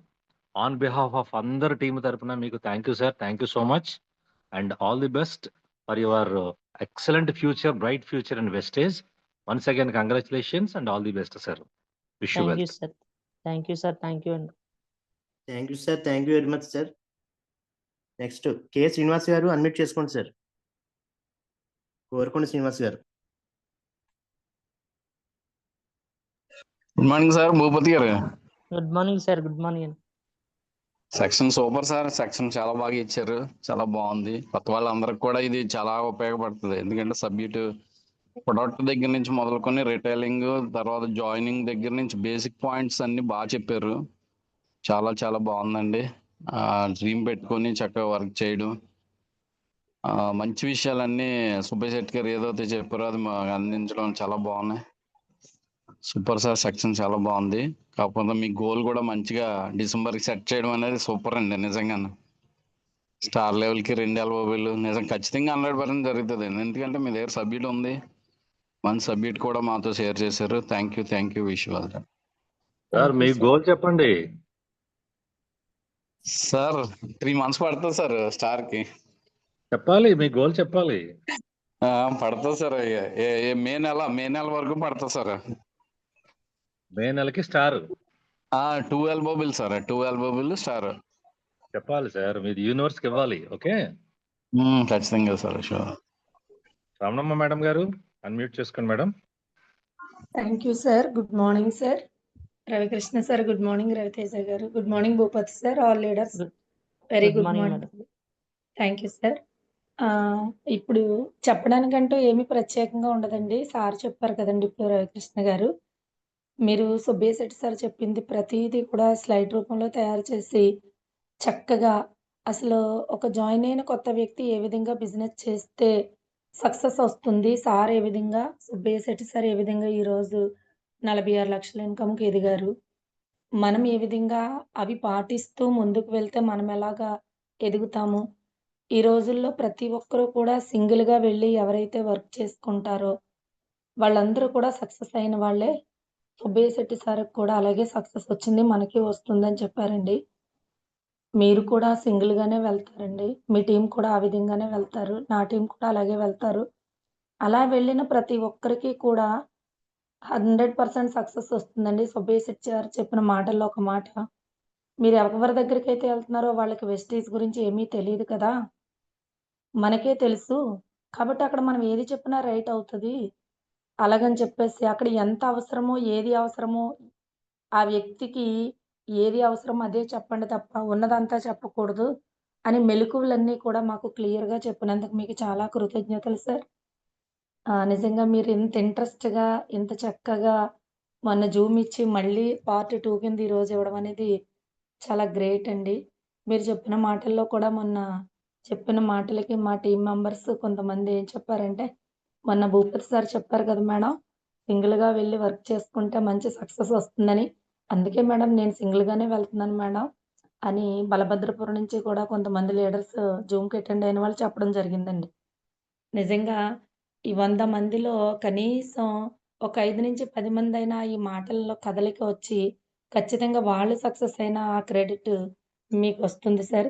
on behalf of అందరి టీం తరపున మీకు thank you sir, thank you so much and all the best for your excellent future, bright future in Vestige. Once again congratulations and all the best sir. Wish you
thank you
wealth.
Sir. Thank you sir. Thank you అండి.
Thank you sir. Thank you very much sir. Next K Srinivas garu unmute చేసుకోండి sir. కోరుకోండి శ్రీనివాస్ గారు.
Good morning sir, Bhupathi garu.
Good morning sir. Good morning అండి.
Section super sir. Section చాలా బాగా ఇచ్చారు, చాలా బాగుంది. కొత్త వాళ్ళందరికి కూడా ఇది చాలా ఉపయోగపడుతుంది. ఎందుకంటే సబ్జెక్ట్ ప్రొడక్ట్ దగ్గర నుంచి మొదలుకొని రిటైలింగ్, తర్వాత జాయినింగ్ దగ్గర నుంచి బేసిక్ పాయింట్స్ అన్ని బాగా చెప్పారు. చాలా చాలా బాగుందండి. డ్రీమ్ పెట్టుకొని చక్కగా వర్క్ చేయడం, మంచి విషయాలన్నీ సుబ్బయ్య శెట్టి గారు ఏదైతే చెప్పారో అది అందించడం చాలా బాగున్నాయి. సూపర్ సార్, సెక్షన్ చాలా బాగుంది. కాకపోతే మీ గోల్ కూడా మంచిగా డిసెంబర్కి సెట్ చేయడం అనేది సూపర్ అండి. నిజంగా స్టార్ లెవెల్కి 2 LOBలు నిజం ఖచ్చితంగా 100% జరుగుతుంది. ఎందుకంటే మీ దగ్గర సబ్జెక్ట్ ఉంది, మన సబ్జెక్ట్ కూడా మాతో షేర్ చేశారు. థ్యాంక్ యూ విషయాలు
సార్ మీ గోల్ చెప్పండి
సార్. 3 months పడుతుంది సార్ స్టార్కి.
చెప్పాలి, మీ గోల్ చెప్పాలి.
పడుతుంది సార్. మే నెల వరకు పడుతుంది సార్.
మే నెలకి స్టార్
2 LOBలు సార్. 2 LOBలు స్టార్
చెప్పాలి సార్. మీది యూనివర్స్కి ఇవ్వాలి. ఓకే,
ఖచ్చితంగా sir. Sure.
Ramanamma madam garu unmute చేసుకోండి madam.
Thank you sir. Good morning sir. Ravikrishna sir good morning. Raviteja garu good morning. Bhupathi sir, all leaders very
Good
good
morning,
morning. Thank you sir. ఇప్పుడు చెప్పడానికంటూ ఏమీ ప్రత్యేకంగా ఉండదండి. సార్ చెప్పారు కదండి ఇప్పుడు రవికృష్ణ గారు. మీరు సుబ్బయ్య శెట్టి సార్ చెప్పింది ప్రతిదీ కూడా స్లైడ్ రూపంలో తయారు చేసి చక్కగా అసలు ఒక జాయిన్ అయిన కొత్త వ్యక్తి ఏ విధంగా బిజినెస్ చేస్తే సక్సెస్ వస్తుంది, సార్ ఏ విధంగా సుబ్బయ్య శెట్టి సార్ ఏ విధంగా ఈరోజు 46 లక్షల ఇన్కమ్కి ఎదిగారు, మనం ఏ విధంగా అవి పాటిస్తూ ముందుకు వెళ్తే మనం ఎలాగా ఎదుగుతాము. ఈ రోజుల్లో ప్రతి ఒక్కరూ కూడా సింగిల్గా వెళ్ళి ఎవరైతే వర్క్ చేసుకుంటారో వాళ్ళందరూ కూడా సక్సెస్ అయిన వాళ్ళే. సుబ్బయ్య శెట్టి సార్కి కూడా అలాగే సక్సెస్ వచ్చింది, మనకి వస్తుందని చెప్పారండి. మీరు కూడా సింగిల్గానే వెళ్తారండి, మీ టీం కూడా ఆ విధంగానే వెళ్తారు, నా టీం కూడా అలాగే వెళ్తారు. అలా వెళ్ళిన ప్రతి ఒక్కరికి కూడా 100% సక్సెస్ వస్తుందండి. సుబ్బయ్య శెట్టి గారు చెప్పిన మాటల్లో ఒక మాట, మీరు ఎవరి దగ్గరికైతే వెళ్తున్నారో వాళ్ళకి వెస్టీజ్ గురించి ఏమీ తెలియదు కదా, మనకే తెలుసు. కాబట్టి అక్కడ మనం ఏది చెప్పినా రైట్ అవుతుంది. అలాగని చెప్పేసి అక్కడ ఎంత అవసరమో, ఏది అవసరమో, ఆ వ్యక్తికి ఏది అవసరమో అదే చెప్పండి తప్ప ఉన్నదంతా చెప్పకూడదు అని మెలకువలన్నీ కూడా మాకు క్లియర్‌గా చెప్పినందుకు మీకు చాలా కృతజ్ఞతలు సార్. నిజంగా మీరు ఇంత ఇంట్రెస్ట్‌గా, ఇంత చక్కగా మొన్న జూమ్ ఇచ్చి మళ్ళీ పార్ట్ 2 కింద ఈరోజు ఇవ్వడం అనేది చాలా గ్రేట్ అండి. మీరు చెప్పిన మాటల్లో కూడా మొన్న చెప్పిన మాటలకి మా టీమ్ మెంబర్స్ కొంతమంది ఏం చెప్పారంటే, మొన్న భూపతి సార్ చెప్పారు కదా మేడం, సింగిల్‌గా వెళ్లి వర్క్ చేసుకుంటే మంచి సక్సెస్ వస్తుందని. అందుకే మేడం నేను సింగిల్‌గానే వెళ్తున్నాను మేడం అని బలభద్రపురం నుంచి కూడా కొంతమంది లీడర్స్ జూమ్‌కి అటెండ్ అయిన వాళ్ళు చెప్పడం జరిగిందండి. నిజంగా ఈ 100 మందిలో కనీసం ఒక 5-10 మందైనా ఈ మాటల్లో కదలిక వచ్చి ఖచ్చితంగా వాళ్ళు సక్సెస్ అయిన ఆ క్రెడిట్ మీకొస్తుంది సార్.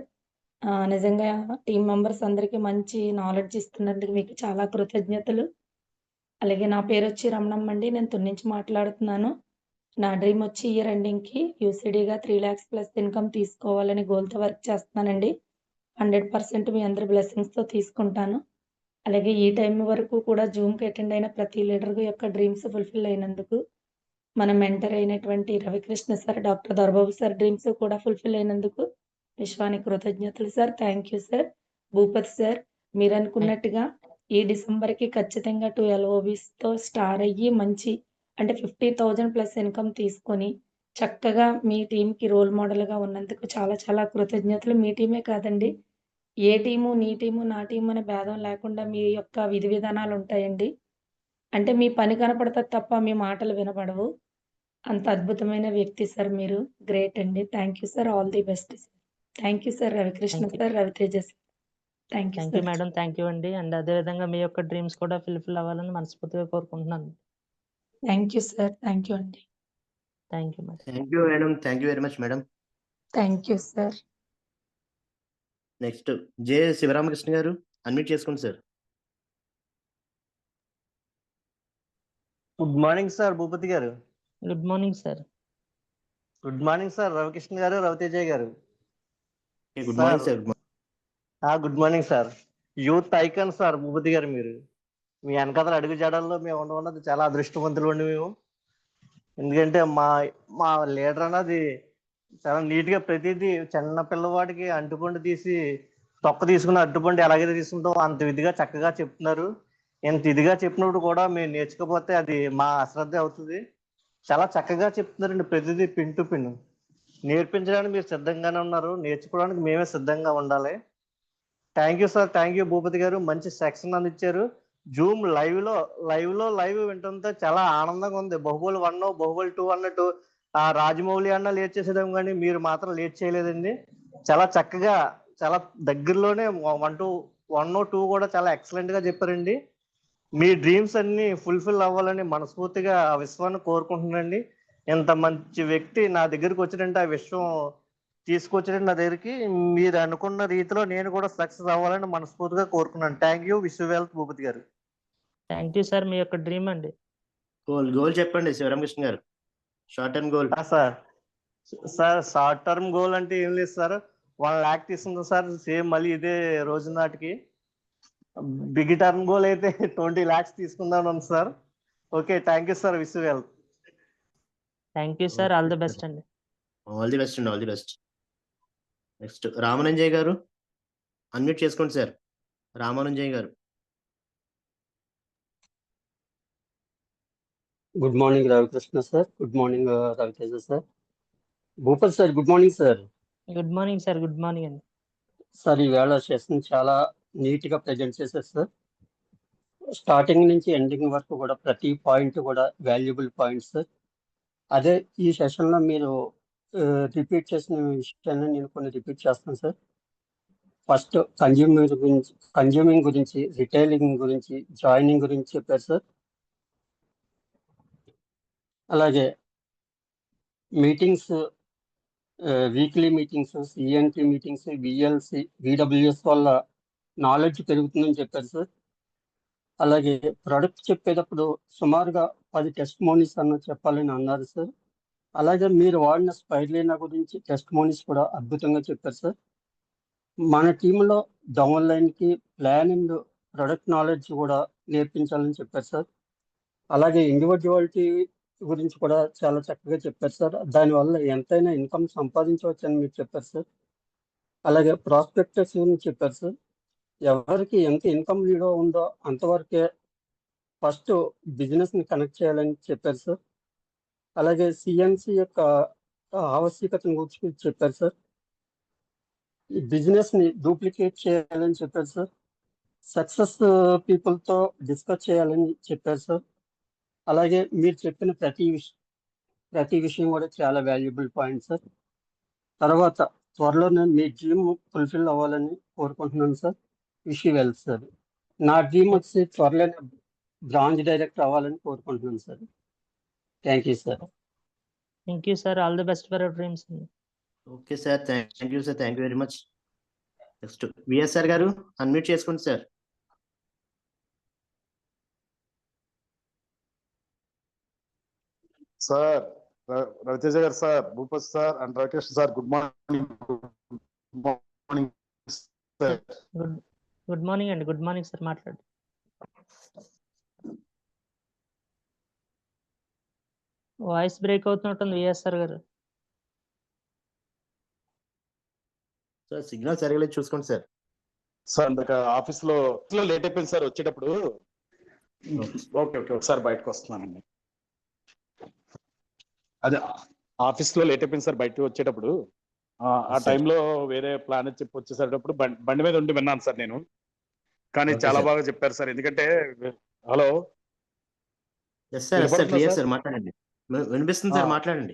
నిజంగా టీమ్ మెంబర్స్ అందరికీ మంచి నాలెడ్జ్ ఇస్తున్నందుకు మీకు చాలా కృతజ్ఞతలు. అలాగే నా పేరొచ్చి రమణమ్మ అండి. నేను తుని నుంచి మాట్లాడుతున్నాను. నా డ్రీమ్ వచ్చి ఇయర్ ఎండింగ్‌కి యూసీడీగా 3 లాక్స్ ప్లస్ ఇన్కమ్ తీసుకోవాలని గోల్‌తో వర్క్ చేస్తున్నానండి. 100% మీ అందరి బ్లెస్సింగ్స్‌తో తీసుకుంటాను. అలాగే ఈ టైం వరకు కూడా జూమ్‌కి అటెండ్ అయిన ప్రతి లీడర్ యొక్క డ్రీమ్స్ ఫుల్‌ఫిల్ అయినందుకు, మన మెంటర్ అయినటువంటి Ravikrishna sir, doctor Dorababu sir dreams కూడా ఫుల్‌ఫిల్ అయినందుకు విశ్వానికి కృతజ్ఞతలు సార్. Thank you sir. Bhupathi sir, మీరనుకున్నట్టుగా ఈ డిసెంబర్‌కి ఖచ్చితంగా 2 LOBస్‌తో స్టార్ అయ్యి మంచి అంటే 50,000 ప్లస్ ఇన్కమ్ తీసుకొని చక్కగా మీ టీమ్‌కి రోల్ మోడల్‌గా ఉన్నందుకు చాలా చాలా కృతజ్ఞతలు. మీ టీమే కాదండి, ఏ టీము, నీ టీము, నా టీము అనే భేదం లేకుండా మీ యొక్క విధి విధానాలు ఉంటాయండి. అంటే మీ పని కనపడతది తప్ప మీ మాటలు వినబడవు. అంత అద్భుతమైన వ్యక్తి సార్ మీరు. గ్రేట్ అండి. Thank you sir. All the best sir. Thank you sir. Ravikrishna
thank you.
Sir, Raviteja sir. Thank you
thank you
sir.
Madam. Thank you అండి. అండ్ అదేవిధంగా మీ యొక్క డ్రీమ్స్ కూడా ఫుల్‌ఫిల్ అవ్వాలని మనస్ఫూర్తిగా కోరుకుంటున్నాను.
Thank you sir. Thank you అండి.
Thank you madam.
Thank you madam. Thank you very much madam.
Thank you sir.
Next J. Sivaramakrishna garu unmute చేసుకోండి sir.
Good morning sir Bhupathi garu.
Good morning sir.
Good morning sir Ravikrishna గారు, Raviteja garu.
Good morning sir.
Good morning sir. Youth icon sir Bhupathi గారు మీరు. మీ వెనకాల అడుగు జాడల్లో మేము ఉన్నది చాలా అదృష్టవంతులు అండి మేము. ఎందుకంటే మా మా లీడర్ అన్నది చాలా నీట్ గా ప్రతిదీ చిన్న పిల్లవాడికి అంటుపండు తీసి తొక్క తీసుకుని అట్టుపండు ఎలాగైతే తీసుకుంటాం అంత విధిగా చక్కగా చెప్తున్నారు. ఇంత ఇదిగా చెప్పినప్పుడు కూడా మేము నేర్చుకోకపోతే అది మా అశ్రద్ధ అవుతుంది. చాలా చక్కగా చెప్తున్నారండి ప్రతిదీ పిన్ టు పిన్. నేర్పించడానికి మీరు సిద్ధంగానే ఉన్నారు, నేర్చుకోవడానికి మేమే సిద్ధంగా ఉండాలి. Thank you sir, thank you Bhupathi గారు. మంచి సెక్షన్ అందించారు. జూమ్ లైవ్ వింటుంటే చాలా ఆనందంగా ఉంది. బాహుబలి 1, బాహుబలి 2 అన్నట్టు ఆ రాజమౌళి అన్న లేట్ చేసేదాం, కానీ మీరు మాత్రం లేట్ చేయలేదండి. చాలా చక్కగా చాలా దగ్గరలోనే 1, 2 కూడా చాలా ఎక్సలెంట్ గా చెప్పారండి. మీ డ్రీమ్స్ అన్ని ఫుల్ఫిల్ అవ్వాలని మనస్ఫూర్తిగా ఆ విశ్వాన్ని కోరుకుంటున్నానండి. ఇంత మంచి వ్యక్తి నా దగ్గరికి వచ్చినంటే ఆ విశ్వం తీసుకొచ్చారండి నా దగ్గరికి. మీరు అనుకున్న రీతిలో నేను కూడా సక్సెస్ అవ్వాలని మనస్ఫూర్తిగా కోరుకున్నాను. Thank you. Wish you well Bhupathi garu.
Thank you sir. మీ యొక్క డ్రీమ్ అండి.
గోల్ చెప్పండి శివరామకృష్ణ గారు. Short term goal.
Sir short term goal అంటే ఏం లేదు సార్. 1 lakh తీసుకుందాం సార్, సేమ్ మళ్ళీ ఇదే రోజు నాటికి. బిగ్ టర్మ్ గోల్ అయితే 20 lakhs తీసుకుందాం ఉంది sir. Okay, thank you sir. Wish you well.
Thank you sir. All the best అండి.
ఆల్ ది బెస్ట్ అండి. All the best. Next Ramananjay garu unmute చేసుకోండి sir. Ramananjay garu.
Good morning Ravikrishna sir. Good morning Raviteja sir. Bhupathi sir good morning sir.
Good morning sir. Good morning అండి.
Sir ఈవేళ session చాలా నీట్గా present చేశారు sir. Starting నుంచి ending వరకు కూడా ప్రతి పాయింట్ కూడా వాల్యుబుల్ పాయింట్స్ సార్. అదే ఈ సెషన్లో మీరు రిపీట్ చేసిన విషయాన్ని నేను కొన్ని రిపీట్ చేస్తాను సార్. ఫస్ట్ కన్జ్యూమింగ్ గురించి, రిటైలింగ్ గురించి, జాయినింగ్ గురించి చెప్పారు సార్. అలాగే meetings, weekly meetings, CNT meetings, VLC, VWS వల్ల నాలెడ్జ్ పెరుగుతుందని చెప్పారు సార్. అలాగే ప్రొడక్ట్ చెప్పేటప్పుడు సుమారుగా 10 టెస్టిమోనీస్ అన్న చెప్పాలని అన్నారు సార్. అలాగే మీరు వాడిన స్పైర్లీనా గురించి టెస్టిమోనీస్ కూడా అద్భుతంగా చెప్పారు సార్. మన టీంలో డౌన్ లైన్కి ప్లాన్ అండ్ ప్రొడక్ట్ నాలెడ్జ్ కూడా నేర్పించాలని చెప్పారు సార్. అలాగే ఇండివిజువాలిటీ గురించి కూడా చాలా చక్కగా చెప్పారు సార్. దానివల్ల ఎంతైనా ఇన్కమ్ సంపాదించవచ్చు అని మీరు చెప్పారు సార్. అలాగే ప్రాస్పెక్టర్స్ గురించి చెప్పారు సార్. ఎవరికి ఎంత ఇన్కమ్ విలువ ఉందో అంతవరకే ఫస్ట్ బిజినెస్ని కనెక్ట్ చేయాలని చెప్పారు సార్. అలాగే సిఎన్సి యొక్క ఆవశ్యకతను గురించి చెప్పారు సార్. ఈ బిజినెస్ని డూప్లికేట్ చేయాలని చెప్పారు సార్. సక్సెస్ పీపుల్తో డిస్కస్ చేయాలని చెప్పారు సార్. అలాగే మీరు చెప్పిన ప్రతి విషయం కూడా చాలా వాల్యుబుల్ పాయింట్ సార్. తర్వాత త్వరలోనే మీ డ్రీమ్ ఫుల్ఫిల్ అవ్వాలని కోరుకుంటున్నాను sir. Wish you well sir. నా డ్రీమ్ వచ్చి త్వరలోనే బ్రాంచ్ డైరెక్టర్ అవ్వాలని కోరుకుంటున్నాను sir. Thank you sir.
Thank you sir. All the best for your dreams అండి.
Okay sir. Thank you sir. Thank you very much. Next VSR garu unmute చేసుకోండి sir.
Sir Raviteja garu sir, Bhupathi sir and Ravikrishna sir, good morning. Sir
good morning అండి. Good morning sir. మాట్లాడు. Voice break అవుతున్నట్టుంది VSR గారు.
Sir signal సరిగా లేదు, చూసుకోండి sir.
Sir ఇందాక office లో లేట్ అయిపోయింది సార్ వచ్చేటప్పుడు. ఓకే ఒకసారి బయటకు వస్తున్నానండి. అదే ఆఫీస్ లో లేట్ అయిపోయింది సార్ బయటకు వచ్చేటప్పుడు. ఆ టైంలో వేరే ప్లాన్ చెప్పి వచ్చేసేటప్పుడు బండి మీద ఉండి విన్నాను సార్ నేను. కానీ చాలా బాగా చెప్పారు సార్. ఎందుకంటే హలో
మాట్లాడండి. వినిపిస్తుంది సార్, మాట్లాడండి.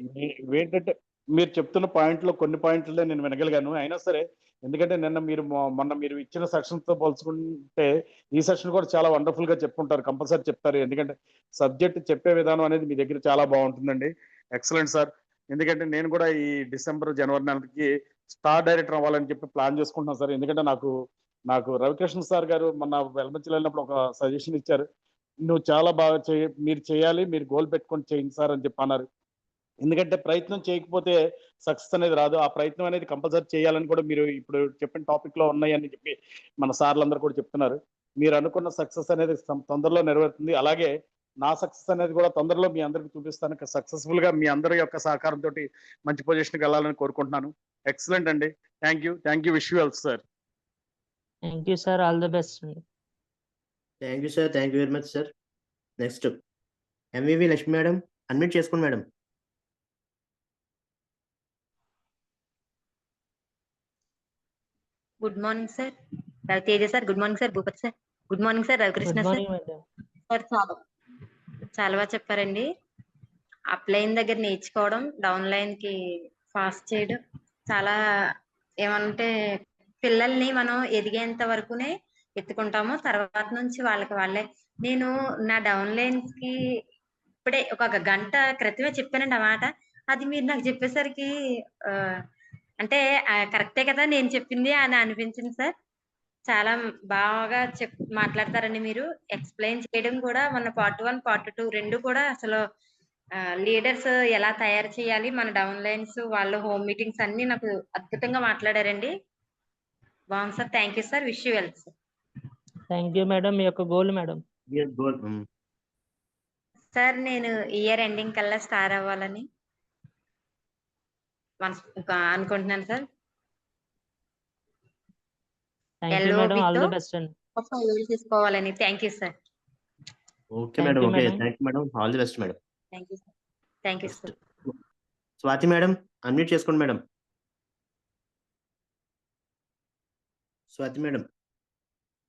ఏంటంటే మీరు చెప్తున్న పాయింట్లో కొన్ని పాయింట్లే నేను వినగలిగాను. అయినా సరే ఎందుకంటే మొన్న మీరు ఇచ్చిన సెక్షన్స్ తో పోల్చుకుంటే ఈ సెషన్ కూడా చాలా వండర్ఫుల్ గా చెప్పుకుంటారు, కంపల్సరీ చెప్తారు. ఎందుకంటే సబ్జెక్ట్ చెప్పే విధానం అనేది మీ దగ్గర చాలా బాగుంటుందండి. Excellent sir. ఎందుకంటే నేను కూడా ఈ డిసెంబర్ జనవరి నెలకి స్టార్ డైరెక్టర్ అవ్వాలని చెప్పి ప్లాన్ చేసుకుంటున్నాను సార్. ఎందుకంటే నాకు రవికృష్ణ సార్ గారు మొన్న వెల్మంచిలో వెళ్ళినప్పుడు ఒక సజెషన్ ఇచ్చారు. నువ్వు చాలా బాగా మీరు చేయాలి, మీరు గోల్ పెట్టుకొని చేయండి సార్ అని చెప్పి అన్నారు. ఎందుకంటే ప్రయత్నం చేయకపోతే సక్సెస్ అనేది రాదు. ఆ ప్రయత్నం అనేది కంపల్సరీ చేయాలని కూడా మీరు ఇప్పుడు చెప్పిన టాపిక్ లో ఉన్నాయని చెప్పి మన సార్లందరూ కూడా చెప్తున్నారు. మీరు అనుకున్న సక్సెస్ అనేది తొందరలో నెరవేరుతుంది. అలాగే నా సక్సెస్ అనేది కూడా తొందరలో మీ అందరికి చూపిస్తాను. సక్సెస్ఫుల్ గా మీ అందరి యొక్క సహకారంతో మంచి పొజిషన్కి వెళ్ళాలని కోరుకుంటున్నాను. ఎక్సలెంట్ అండి. Thank you. Wish you well sir.
Thank you sir. All the best అండి.
Thank you sir. Thank you very much sir. Next MVV Lakshmi madam, unmute చేసుకోండి madam.
Good morning sir Teja sir. Good morning sir Bhupathi sir. Good morning sir Ravikrishna
good
sir.
Morning madam.
Sir చాలా బాగా చెప్పారండి. Up line దగ్గర నేర్చుకోవడం, down line కి fast చేయడం, చాలా ఏమంటే పిల్లల్ని మనం ఎదిగేంత వరకునే ఎత్తుకుంటాము. తర్వాత నుంచి వాళ్ళే నేను నా డౌన్ లైన్స్ కి ఇప్పుడే ఒక గంట క్రితమే చెప్పానండి ఆ మాట. అది మీరు నాకు చెప్పేసరికి అంటే కరెక్టే కదా నేను చెప్పింది అని అనిపించింది సార్. చాలా బాగా మాట్లాడతారండి మీరు. ఎక్స్ప్లెయిన్ చేయడం కూడా మన పార్ట్ 1, పార్ట్ 2 రెండు కూడా అసలు లీడర్స్ ఎలా తయారు చేయాలి, మన డౌన్ లైన్స్, వాళ్ళ హోమ్ మీటింగ్స్ అన్ని నాకు అద్భుతంగా మాట్లాడారండి. బాగుంది sir. Thank you sir. Wish you well sir.
Thank you madam. మీ యొక్క గోల్ మేడం.
సార్ నేను ఇయర్ ఎండింగ్ కల్లా స్టార్ అవ్వాలని అనుకుంటున్నాను sir.
Thank you madam. All the best అండి.
తీసుకోవాలని. Thank you sir.
Okay madam. Okay, thank you madam. All the best madam.
Thank you sir. Thank you sir.
Swathi madam, unmute చేసుకోండి madam. Swathi madam.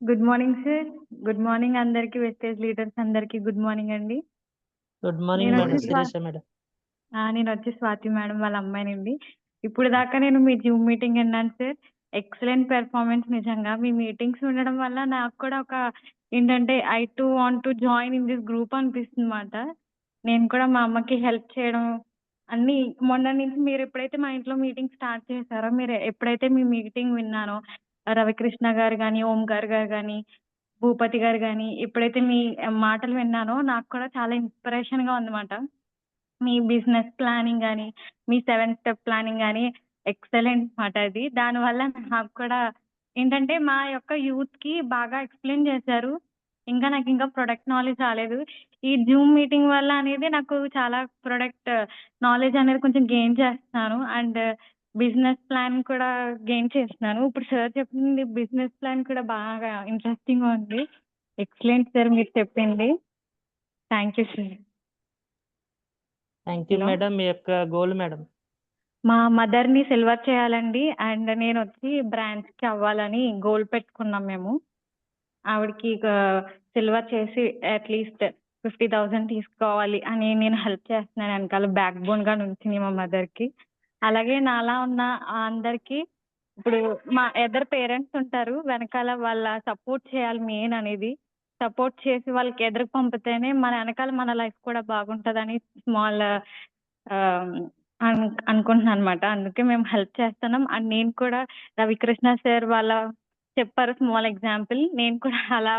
Good morning sir. Good morning అందరికి, Vestige leaders అందరికి good morning అండి.
Good morning madam. Shirisha madam.
నేను వచ్చి Swathi madam వాళ్ళ అమ్మాయినండి. ఇప్పుడు దాకా నేను మీ జూమ్ మీటింగ్ విన్నాను సార్. Excellent performance. నిజంగా మీ మీటింగ్స్ ఉండడం వల్ల నాకు కూడా ఒక ఏంటంటే I to want to join in this group అనిపిస్తుంది అన్నమాట. నేను కూడా మా అమ్మకి హెల్ప్ చేయడం అన్ని మొన్న నుంచి మీరు ఎప్పుడైతే మా ఇంట్లో మీటింగ్ స్టార్ట్ చేశారో, మీరు ఎప్పుడైతే మీ మీటింగ్ విన్నానో, రవికృష్ణ గారు కానీ, ఓంకార్ గారు కానీ, భూపతి గారు కానీ, ఎప్పుడైతే మీ మాటలు విన్నానో నాకు కూడా చాలా ఇన్స్పిరేషన్ గా ఉందన్నమాట. మీ బిజినెస్ ప్లానింగ్ కానీ, మీ 7 స్టెప్ ప్లానింగ్ కానీ ఎక్సలెంట్ మాట అది. దానివల్ల నాకు కూడా ఏంటంటే మా యొక్క యూత్ కి బాగా ఎక్స్ప్లెయిన్ చేశారు. నాకు ఇంకా ప్రొడక్ట్ నాలెడ్జ్ రాలేదు. ఈ జూమ్ మీటింగ్ వల్ల అనేది నాకు చాలా ప్రొడక్ట్ నాలెడ్జ్ అనేది కొంచెం గెయిన్ చేస్తున్నాను. అండ్ బిజినెస్ ప్లాన్ కూడా గెయిన్ చేస్తున్నాను. ఇప్పుడు సార్ చెప్పింది బిజినెస్ ప్లాన్ కూడా బాగా ఇంట్రెస్టింగ్ గా ఉంది. ఎక్సలెంట్ సార్ మీరు చెప్పింది. Thank you sir.
Thank you madam. మీ యొక్క గోల్ మేడం.
మా మదర్ ని సిల్వర్ చేయాలండి. అండ్ నేను వచ్చి బ్రాంచ్ కి అవ్వాలని గోల్ పెట్టుకున్నాం మేము. ఆవిడకి సిల్వర్ చేసి అట్లీస్ట్ 50,000 తీసుకోవాలి అని నేను హెల్ప్ చేస్తున్నాను. వెనకాల బ్యాక్ బోన్ గా నుంచి మా మదర్ కి. అలాగే నాలా ఉన్న అందరికి ఇప్పుడు మా ఎదర్ పేరెంట్స్ ఉంటారు వెనకాల, వాళ్ళ సపోర్ట్ చేయాలి మెయిన్ అనేది. సపోర్ట్ చేసి వాళ్ళకి ఎదురు పంపితేనే మన వెనకాల మన లైఫ్ కూడా బాగుంటుందని స్మాల్ అనుకుంటున్నాను అనమాట. అందుకే మేము హెల్ప్ చేస్తున్నాం. అండ్ నేను కూడా రవికృష్ణ సార్ వాళ్ళ చెప్పారు స్మాల్ ఎగ్జాంపుల్, నేను కూడా అలా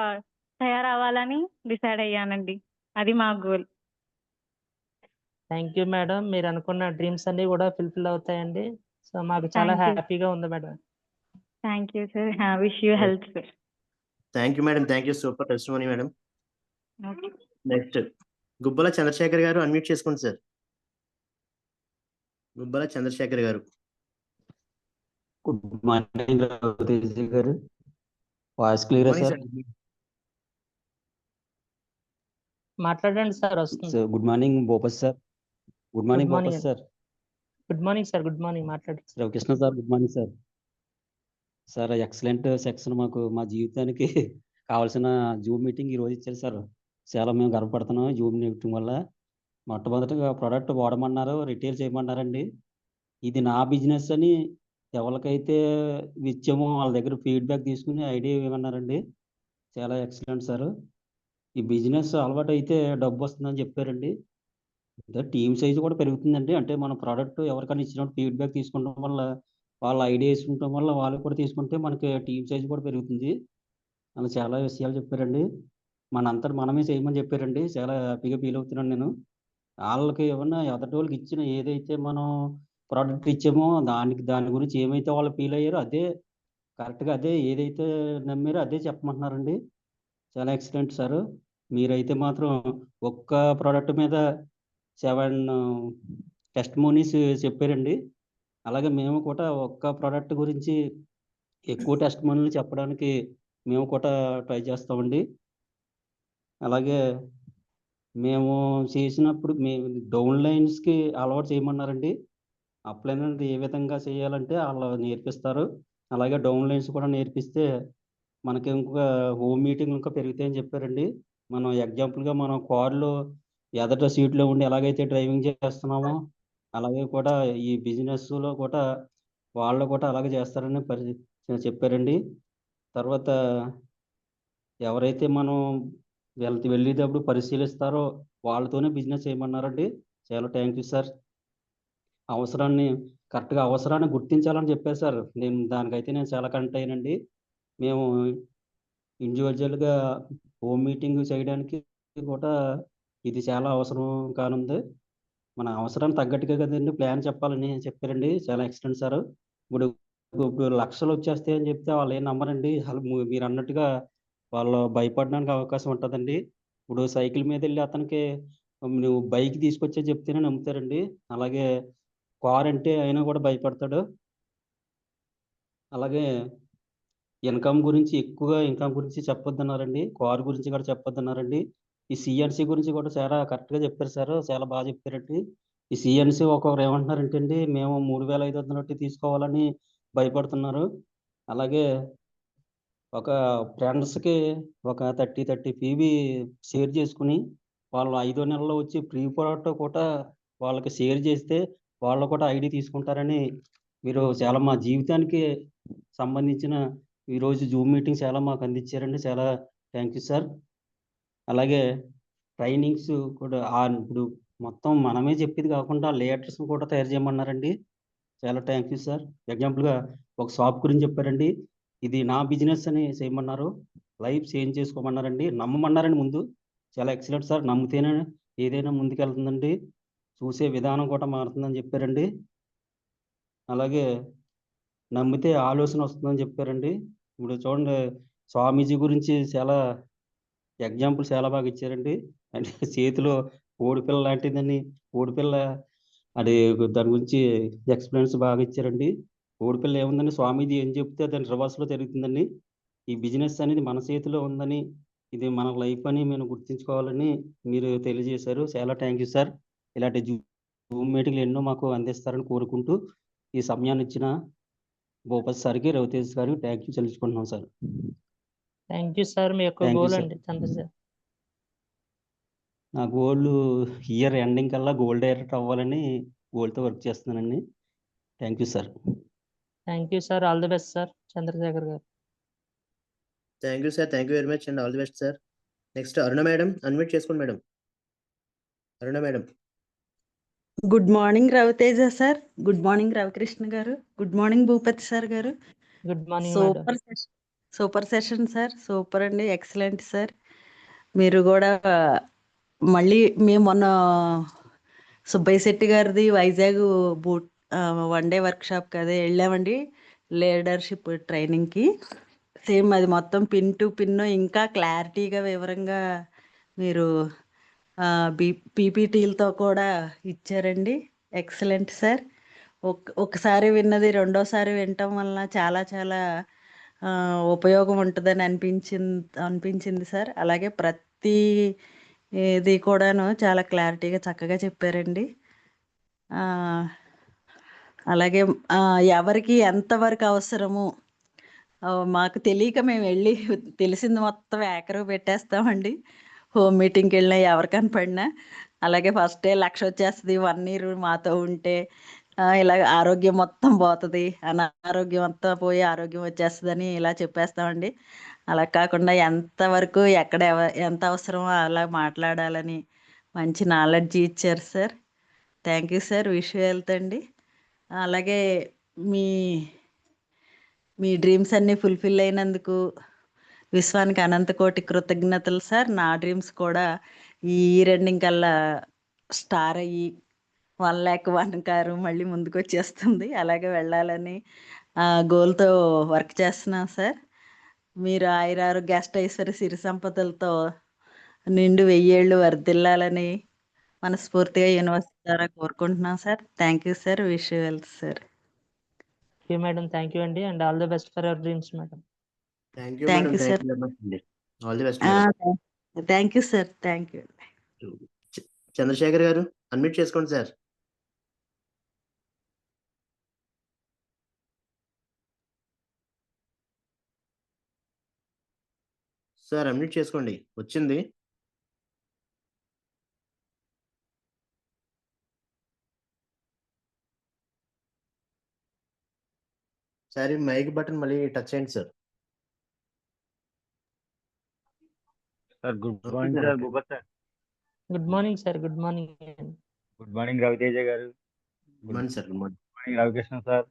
తయారవ్వాలని డిసైడ్ అయ్యానండి. అది మా గోల్.
Thank you madam. మీరు అనుకున్న డ్రీమ్స్ అన్ని కూడా ఫుల్ఫిల్ అవుతాయండి. సో మాకు చాలా హ్యాపీగా ఉంది madam.
Thank you sir. Wish you health sir.
Thank you madam. Thank you. Super testimony madam. Next Gubbala Chandrasekhar garu, unmute చేసుకోండి సార్. గుబ్బల చంద్రశేఖర్ గారు.
Good morning Raviteja garu. Voice clear sir?
మాట్లాడండి సార్. వస్తుంది.
Good morning Bhupathi sir. Good morning Bhupathi sir.
Good morning sir. Good morning. మాట్లాడండి.
Ravikrishna sir. Good morning sir. Sir excellent section మాకు మా జీవితానికి కావాల్సిన Zoom meeting ఈ రోజు ఇచ్చారు సార్. చాలా మేము గర్వపడుతున్నాం జూమ్ మీటింగ్ వల్ల. మొట్టమొదటిగా ప్రోడక్ట్ వాడమన్నారు, రిటైల్ చేయమన్నారండి. ఇది నా బిజినెస్ అని ఎవరికైతే ఇచ్చామో వాళ్ళ దగ్గర ఫీడ్బ్యాక్ తీసుకుని ఐడియా ఇవ్వమన్నారండి. చాలా ఎక్సలెంట్ సార్. ఈ బిజినెస్ అలవాటు అయితే డబ్బు వస్తుందని చెప్పారండి. టీమ్ సైజు కూడా పెరుగుతుందండి. అంటే మన ప్రోడక్ట్ ఎవరికైనా ఇచ్చినప్పుడు ఫీడ్బ్యాక్ తీసుకుంటాం వల్ల, వాళ్ళ ఐడియా వేసుకుంటాం వల్ల వాళ్ళు కూడా తీసుకుంటే మనకి టీమ్ సైజు కూడా పెరుగుతుంది అని చాలా విషయాలు చెప్పారండి. మనంతట మనమే చేయమని చెప్పారండి. చాలా హ్యాపీగా ఫీల్ అవుతున్నాను నేను. ఆళ్ళకి ఏమన్నా ఎదటోళ్ళకి ఇచ్చిన ఏదైతే మనం ప్రోడక్ట్ ఇచ్చామో దాని గురించి ఏమైతే వాళ్ళు ఫీల్ అయ్యారో అదే కరెక్ట్‌గా అదే ఏదైతే నమ్మారో అదే చెప్పమంటున్నారండి. చాలా ఎక్సలెంట్ సారు. మీరైతే మాత్రం ఒక్క ప్రోడక్ట్ మీద 7 టెస్టిమోనీస్ చెప్పారండి. అలాగే మేము కూడా ఒక్క ప్రోడక్ట్ గురించి ఎక్కువ టెస్టిమోనీలు చెప్పడానికి మేము కూడా ట్రై చేస్తామండి. అలాగే మేము చేసినప్పుడు డౌన్‌లైన్స్‌కి అలవాటు చేయమన్నారండి. అప్‌లైన్ అనేది ఏ విధంగా చేయాలంటే ఆళ్ళు నేర్పిస్తారు. అలాగే డౌన్‌లైన్స్ కూడా నేర్పిస్తే మనకి ఇంకా హోమ్ మీటింగ్‌లు ఇంకా పెరుగుతాయని చెప్పారండి. మనం ఎగ్జాంపుల్‌గా మనం కారులో ఎదట సీట్‌లో ఉండి ఎలాగైతే డ్రైవింగ్ చేస్తున్నామో, అలాగే కూడా ఈ బిజినెస్‌లో కూడా వాళ్ళు కూడా అలాగే చేస్తారని చెప్పారండి. తర్వాత ఎవరైతే మనం వెళ్ళేటప్పుడు పరిశీలిస్తారో వాళ్ళతోనే బిజినెస్ చేయమన్నారండి. చాలా థ్యాంక్ యూ సార్. కరెక్ట్‌గా అవసరాన్ని గుర్తించాలని చెప్పారు సార్. దానికైతే నేను చాలా కనెక్ట్ అయ్యానండి. మేము ఇండివిడ్యువల్‌గా హోమ్ మీటింగ్ చేయడానికి కూడా ఇది చాలా అవసరం కానుంది. మన అవసరానికి తగ్గట్టుగా కదండీ ప్లాన్ చెప్పాలని చెప్పారండి. చాలా ఎక్సలెంట్ సారు. ఇప్పుడు ఇప్పుడు లక్షలొచ్చేస్తాయని చెప్తే వాళ్ళేం నమ్మరండి. మీరన్నట్టుగా వాళ్ళు భయపడడానికి అవకాశం ఉంటదండి. ఇప్పుడు సైకిల్ మీదెళ్ళి అతనికి నువ్వు బైక్ తీసుకొచ్చేది చెప్తేనే నమ్ముతారండి. అలాగే కారంటే అయినా కూడా భయపడతాడు. అలాగే ఎక్కువగా ఇన్‌కమ్ గురించి చెప్పొద్దన్నారండి. కారు గురించి కూడా చెప్పొద్దన్నారండి. ఈ సీఎన్‌సీ గురించి కూడా చాలా కరెక్ట్‌గా చెప్పారు సారు. చాలా చెప్పారండి. ఈ సీఎన్‌సీ ఒక్కొక్కరు ఏమంటున్నారంటే అండి, మేము 3500 తీసుకోవాలని భయపడుతున్నారు. అలాగే ఒక ఫ్రెండ్స్‌కి ఒక 30 పీబీ షేర్ చేసుకొని, వాళ్ళు 5 నెలల్లో వచ్చి ప్రీ ప్రోడక్ట్ కూడా వాళ్ళకి షేర్ చేస్తే, వాళ్ళు కూడా ఐడీ తీసుకుంటారని మీరు చాలా మా జీవితానికి సంబంధించిన ఈరోజు జూమ్ మీటింగ్ చాలా మాకు అందించారండి. చాలా థ్యాంక్ యూ సార్. అలాగే ట్రైనింగ్స్ కూడా ఇప్పుడు మొత్తం మనమే చెప్పేది కాకుండా లీడర్స్‌ని కూడా తయారు చేయమన్నారండి. చాలా థ్యాంక్ యూ సార్. ఎగ్జాంపుల్‌గా ఒక షాప్ గురించి చెప్పారండి. ఇది నా బిజినెస్ అని చేయమన్నారు. Life change చేసుకోమన్నారండి. నమ్మమన్నారండి ముందు. చాలా ఎక్సలెంట్ సార్. నమ్మితేనే ఏదైనా ముందుకెళ్తుందండి. చూసే విధానం కూడా మారుతుందని చెప్పారండి. అలాగే నమ్మితే ఆలోచన వస్తుందని చెప్పారండి. ఇప్పుడు చూడండి స్వామీజీ గురించి చాలా ఎగ్జాంపుల్ చాలా బాగా ఇచ్చారండి. అంటే చేతిలో కోడిపిల్ల లాంటిదని, కోడిపిల్ల అది దాని గురించి ఎక్స్‌ప్లెయిన్స్ బాగా ఇచ్చారండి. కోడిపిల్ల ఏముందండి స్వామీజీ ఏం చెప్తే దాని రివర్స్‌లో జరుగుతుందండి. ఈ బిజినెస్ అనేది మన చేతిలో ఉందని, ఇది మన లైఫ్ అని మేము గుర్తుంచుకోవాలని మీరు తెలియజేశారు. చాలా థ్యాంక్ యూ సార్. ఇలాంటి జూమ్ మీటింగ్‌లు ఎన్నో మాకు అందిస్తారని కోరుకుంటూ, ఈ సమయాన్ని ఇచ్చిన భూపతి సార్‌కి, రవితేజ గారికి థ్యాంక్ యూ చెల్లించుకుంటున్నాం సార్.
Thank you sir. మీ యొక్క
థ్యాంక్ యూ
గోల్
సార్.
అండి చంద్రశేఖర్.
నా గోల్ ఇయర్ ఎండింగ్ కల్లా గోల్డ్ డైరెక్టర్ అవ్వాలని గోల్‌తో వర్క్ చేస్తున్నానండి. Thank you sir.
Thank you sir. All the best sir Chandrasekhar garu.
Thank you sir. Thank you very much and all the best sir. Next Aruna madam unmute చేసుకోండి madam. Aruna madam.
Good morning Raviteja sir. Good morning Ravikrishna గారు. Good morning Bhupathi sir garu.
Good morning madam.
Super session sir. Super అండి. Excellent sir. మీరు కూడా మళ్ళీ మేము మొన్న సుబ్బయ్య శెట్టి గారిది Vizag one day వర్క్షాప్‌కి అదే వెళ్ళామండి. లీడర్‌షిప్ ట్రైనింగ్‌కి. సేమ్ అది మొత్తం పిన్ టు పిన్ ఇంకా క్లారిటీగా వివరంగా మీరు పీపీటీలతో కూడా ఇచ్చారండి. Excellent sir. ఒకసారి విన్నది రెండోసారి వినటం వలన చాలా చాలా ఉపయోగం ఉంటుందని అనిపించింది సార్. అలాగే ప్రతి ఇది కూడాను చాలా క్లారిటీగా చక్కగా చెప్పారండి. అలాగే ఎవరికి ఎంతవరకు అవసరము మాకు తెలియక మేము వెళ్ళి తెలిసింది మొత్తం ఏకరువు పెట్టేస్తామండి. హోమ్ మీటింగ్‌కి వెళ్ళినా ఎవరు కనపడినా. అలాగే ఫస్టే 1,00,000 వచ్చేస్తది 1 ఇయర్ మాతో ఉంటే. ఇలాగ ఆరోగ్యం మొత్తం పోతది. అనారోగ్యం అంతా పోయి ఆరోగ్యం వచ్చేస్తదని ఇలా చెప్పేస్తామండి. అలా కాకుండా ఎంతవరకు ఎక్కడ ఎంత అవసరమో అలా మాట్లాడాలని మంచి నాలెడ్జ్ ఇచ్చారు sir. Thank you sir. Wish you health అండి. అలాగే మీ మీ డ్రీమ్స్ అన్నీ ఫుల్‌ఫిల్ అయినందుకు విశ్వానికి అనంత కోటి కృతజ్ఞతలు సార్. నా డ్రీమ్స్ కూడా ఈ ఇయర్ ఎండింగ్ కల్లా స్టార్ అయ్యి 1,00,000 కారు మళ్ళీ ముందుకు వచ్చేస్తుంది. అలాగే వెళ్ళాలని గోల్తో వర్క్ చేస్తున్నాం సార్. మీరు ఆయురారోగ్య అష్టైశ్వర్య సిరి సంపదలతో నిండు 1000 ఏళ్ళు వర్ధిల్లాలని మనస్ఫూర్తిగా యూనివర్సిటీ ద్వారా కోరుకుంటున్నాం sir. Thank you sir. Wish you well sir.
Madam thank you అండి and all the best for your dreams madam.
Thank you
thank
madam.
You
thank
sir.
You very much అండి. All the best madam.
Thank you sir. Thank you.
Chandrasekhar garu unmute చేసుకోండి sir. Sir unmute చేసుకోండి. వచ్చింది. Sir ఈ mic button మళ్ళీ touch చేయండి sir.
Sir good morning sir. Bhupath sir.
Good morning sir. Good morning.
Good morning Raviteja garu.
Good morning sir. Good morning.
Good morning Ravikrishna sir.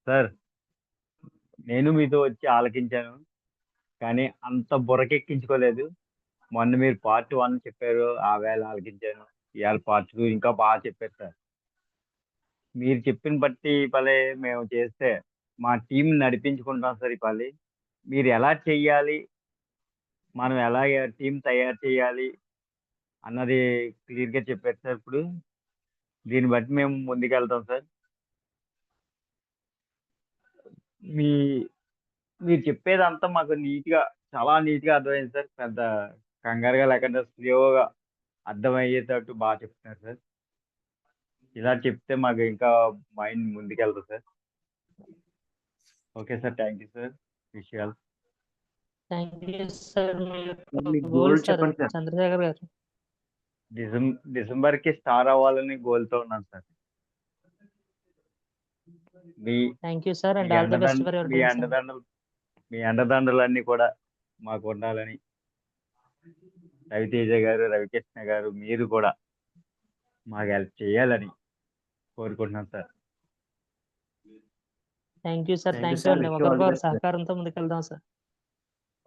Sir నేను మీతో వచ్చి ఆలకించాను కానీ అంత బుర్రకెక్కించుకోలేదు. మొన్న మీరు పార్ట్ 1 చెప్పారు, ఆ వేళ ఆలకించాను. ఇవాళ పార్ట్ 2 ఇంకా బాగా చెప్పారు సార్. మీరు చెప్పిన బట్టి పలే మేము చేస్తే మా టీం నడిపించుకుంటాం సార్. ఈ పని మీరు ఎలా చెయ్యాలి, మనం ఎలా టీం తయారు చేయాలి అన్నది క్లియర్గా చెప్పారు సార్. ఇప్పుడు దీన్ని బట్టి మేము ముందుకెళ్తాం సార్. మీరు చెప్పేదంతా మాకు నీట్గా, చాలా నీట్గా అర్థమైంది సార్. పెద్ద కంగారుగా లేకుండా స్లోగా అర్థమయ్యేటట్టు బాగా చెప్తున్నారు సార్. ఇలా చెప్తే మాకు ఇంకా మైండ్ ముందుకెళ్తుంది sir. Okay sir. Thank you sir. విషయాలు
థ్యాంక్ యూ సార్.
మీ
గోల్
గోల్
సార్
చెప్పండి సార్.
చంద్రశేఖర్ గారు.
డిసెంబర్కి స్టార్ అవ్వాలని గోల్తో ఉన్నాను sir.
Thank you sir and all the best for your dreams.
మీ అండదండలన్నీ కూడా మాకు ఉండాలని రవితేజ గారు, రవికృష్ణ గారు, మీరు కూడా మాకు హెల్ప్ చేయాలని కోరుకుంటున్నాను sir.
Thank you sir.
Thank you
thank you
sir.
అండి.
విష్ యూ ఆల్ ది
ఒకరికొకరు
బెస్ట్ సార్.
సహకారంతో ముందుకెళ్దాం సార్.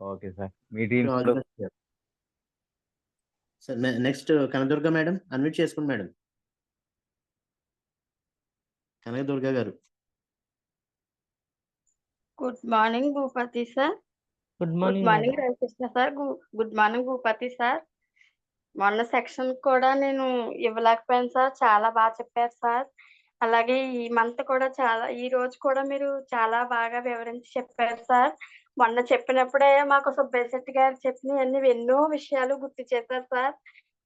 Okay sir. మీ
విష్ యూ ఆల్ ది
టీంలో
best sir. Sir next Kanakadurga madam unmute చేసుకోండి మేడం. కనకదుర్గ గారు.
Good morning Bhupathi sir.
Good
good
morning
morning
madam.
Ravikrishna sir. Good morning Bhupathi sir. మొన్న section కూడా నేను ఇవ్వలేకపోయాను సార్. చాలా బాగా చెప్పారు సార్. అలాగే ఈ మంత్ కూడా ఈ రోజు కూడా మీరు చాలా బాగా వివరించి చెప్పారు సార్. మొన్న చెప్పినప్పుడే మాకు సుబ్బయ్య గారు చెప్పినవన్నీ ఎన్నో విషయాలు గుర్తు చేశారు సార్.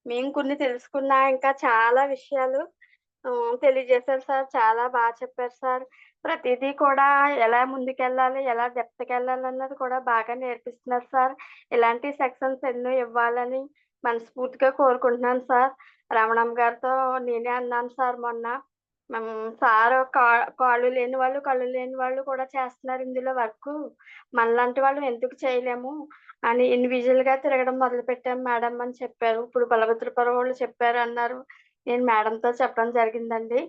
మేము కొన్ని తెలుసుకున్నా ఇంకా చాలా విషయాలు తెలియజేశారు సార్. చాలా బాగా చెప్పారు సార్. ప్రతిదీ కూడా ఎలా ముందుకెళ్ళాలి, ఎలా డెప్త్కి వెళ్ళాలి అన్నది కూడా బాగా నేర్పిస్తున్నారు సార్. ఇలాంటి సెక్షన్స్ ఎన్నో ఇవ్వాలని మనస్ఫూర్తిగా కోరుకుంటున్నాను సార్. రమణమ్మ గారితో నేనే అన్నాను సార్ మొన్న, సార్ కాళ్ళు లేని వాళ్ళు, కళ్ళు లేని వాళ్ళు కూడా చేస్తున్నారు ఇందులో వర్క్, మనలాంటి వాళ్ళు ఎందుకు చేయలేము అని ఇండివిజువల్ గా తిరగడం మొదలు పెట్టాం మేడం అని చెప్పారు. ఇప్పుడు బలభద్రపురం వాళ్ళు చెప్పారు అన్నారు. నేను మేడంతో చెప్పడం జరిగిందండి.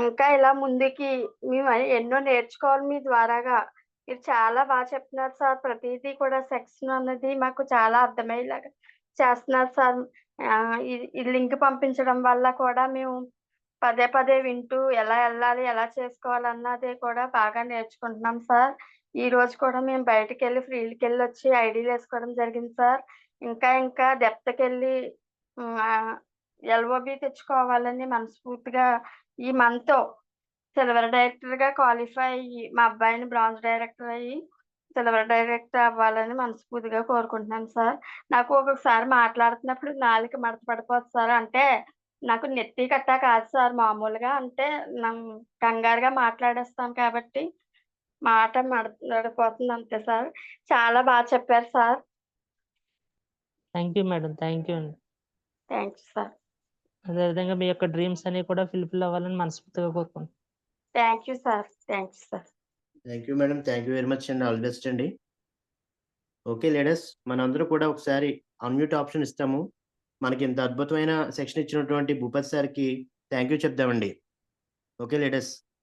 ఇంకా ఇలా ముందుకి మేము ఎన్నో నేర్చుకోవాలి మీ ద్వారాగా. మీరు చాలా బాగా చెప్తున్నారు సార్. ప్రతిదీ కూడా సెక్షన్ అన్నది మాకు చాలా అర్థమయ్యేలాగా చేస్తున్నారు సార్. ఈ లింక్ పంపించడం వల్ల కూడా మేము పదే పదే వింటూ ఎలా వెళ్ళాలి, ఎలా చేసుకోవాలన్నది కూడా బాగా నేర్చుకుంటున్నాం సార్. ఈ రోజు కూడా మేము బయటకు వెళ్ళి ఫీల్డ్కి వెళ్ళి వచ్చి ఐడీలు వేసుకోవడం జరిగింది సార్. ఇంకా డెప్త్కి వెళ్ళి ఎల్ఓబి తెచ్చుకోవాలని మనస్ఫూర్తిగా ఈ మంత్ సిల్వర్ డైరెక్టర్ గా క్వాలిఫై అయ్యి మా అబ్బాయిని బ్రాంజ్ డైరెక్టర్ అయ్యి సిల్వర్ డైరెక్టర్ అవ్వాలని మనస్ఫూర్తిగా కోరుకుంటున్నాను సార్. నాకు ఒక్కొక్కసారి మాట్లాడుతున్నప్పుడు నాలుక మడత పడిపోతుంది సార్. అంటే నాకు నెత్తి కట్టా కాదు సార్, మామూలుగా అంటే కంగారుగా మాట్లాడేస్తాను కాబట్టి మాట మడతపడిపోతుంది అంతే సార్. చాలా బాగా చెప్పారు sir.
Thank you madam. Thank you అండి.
Thanks sir.
అదేవిధంగా మీ యొక్క డ్రీమ్స్ అన్ని కూడా ఫుల్ఫిల్ అవ్వాలని మనస్ఫూర్తిగా కోరుకుంటున్నాను.
Thank you sir. Thanks sir.
Thank you madam. Thank you very much అండి. ఆల్ ది బెస్ట్ అండి. ఓకే లేడీస్, మనందరూ కూడా ఒకసారి అన్మ్యూట్ ఆప్షన్ ఇస్తాము. మనకి ఇంత అద్భుతమైన సెక్షన్ ఇచ్చినటువంటి భూపతి సార్కి థ్యాంక్ యూ చెప్దామండి. Okay ladies.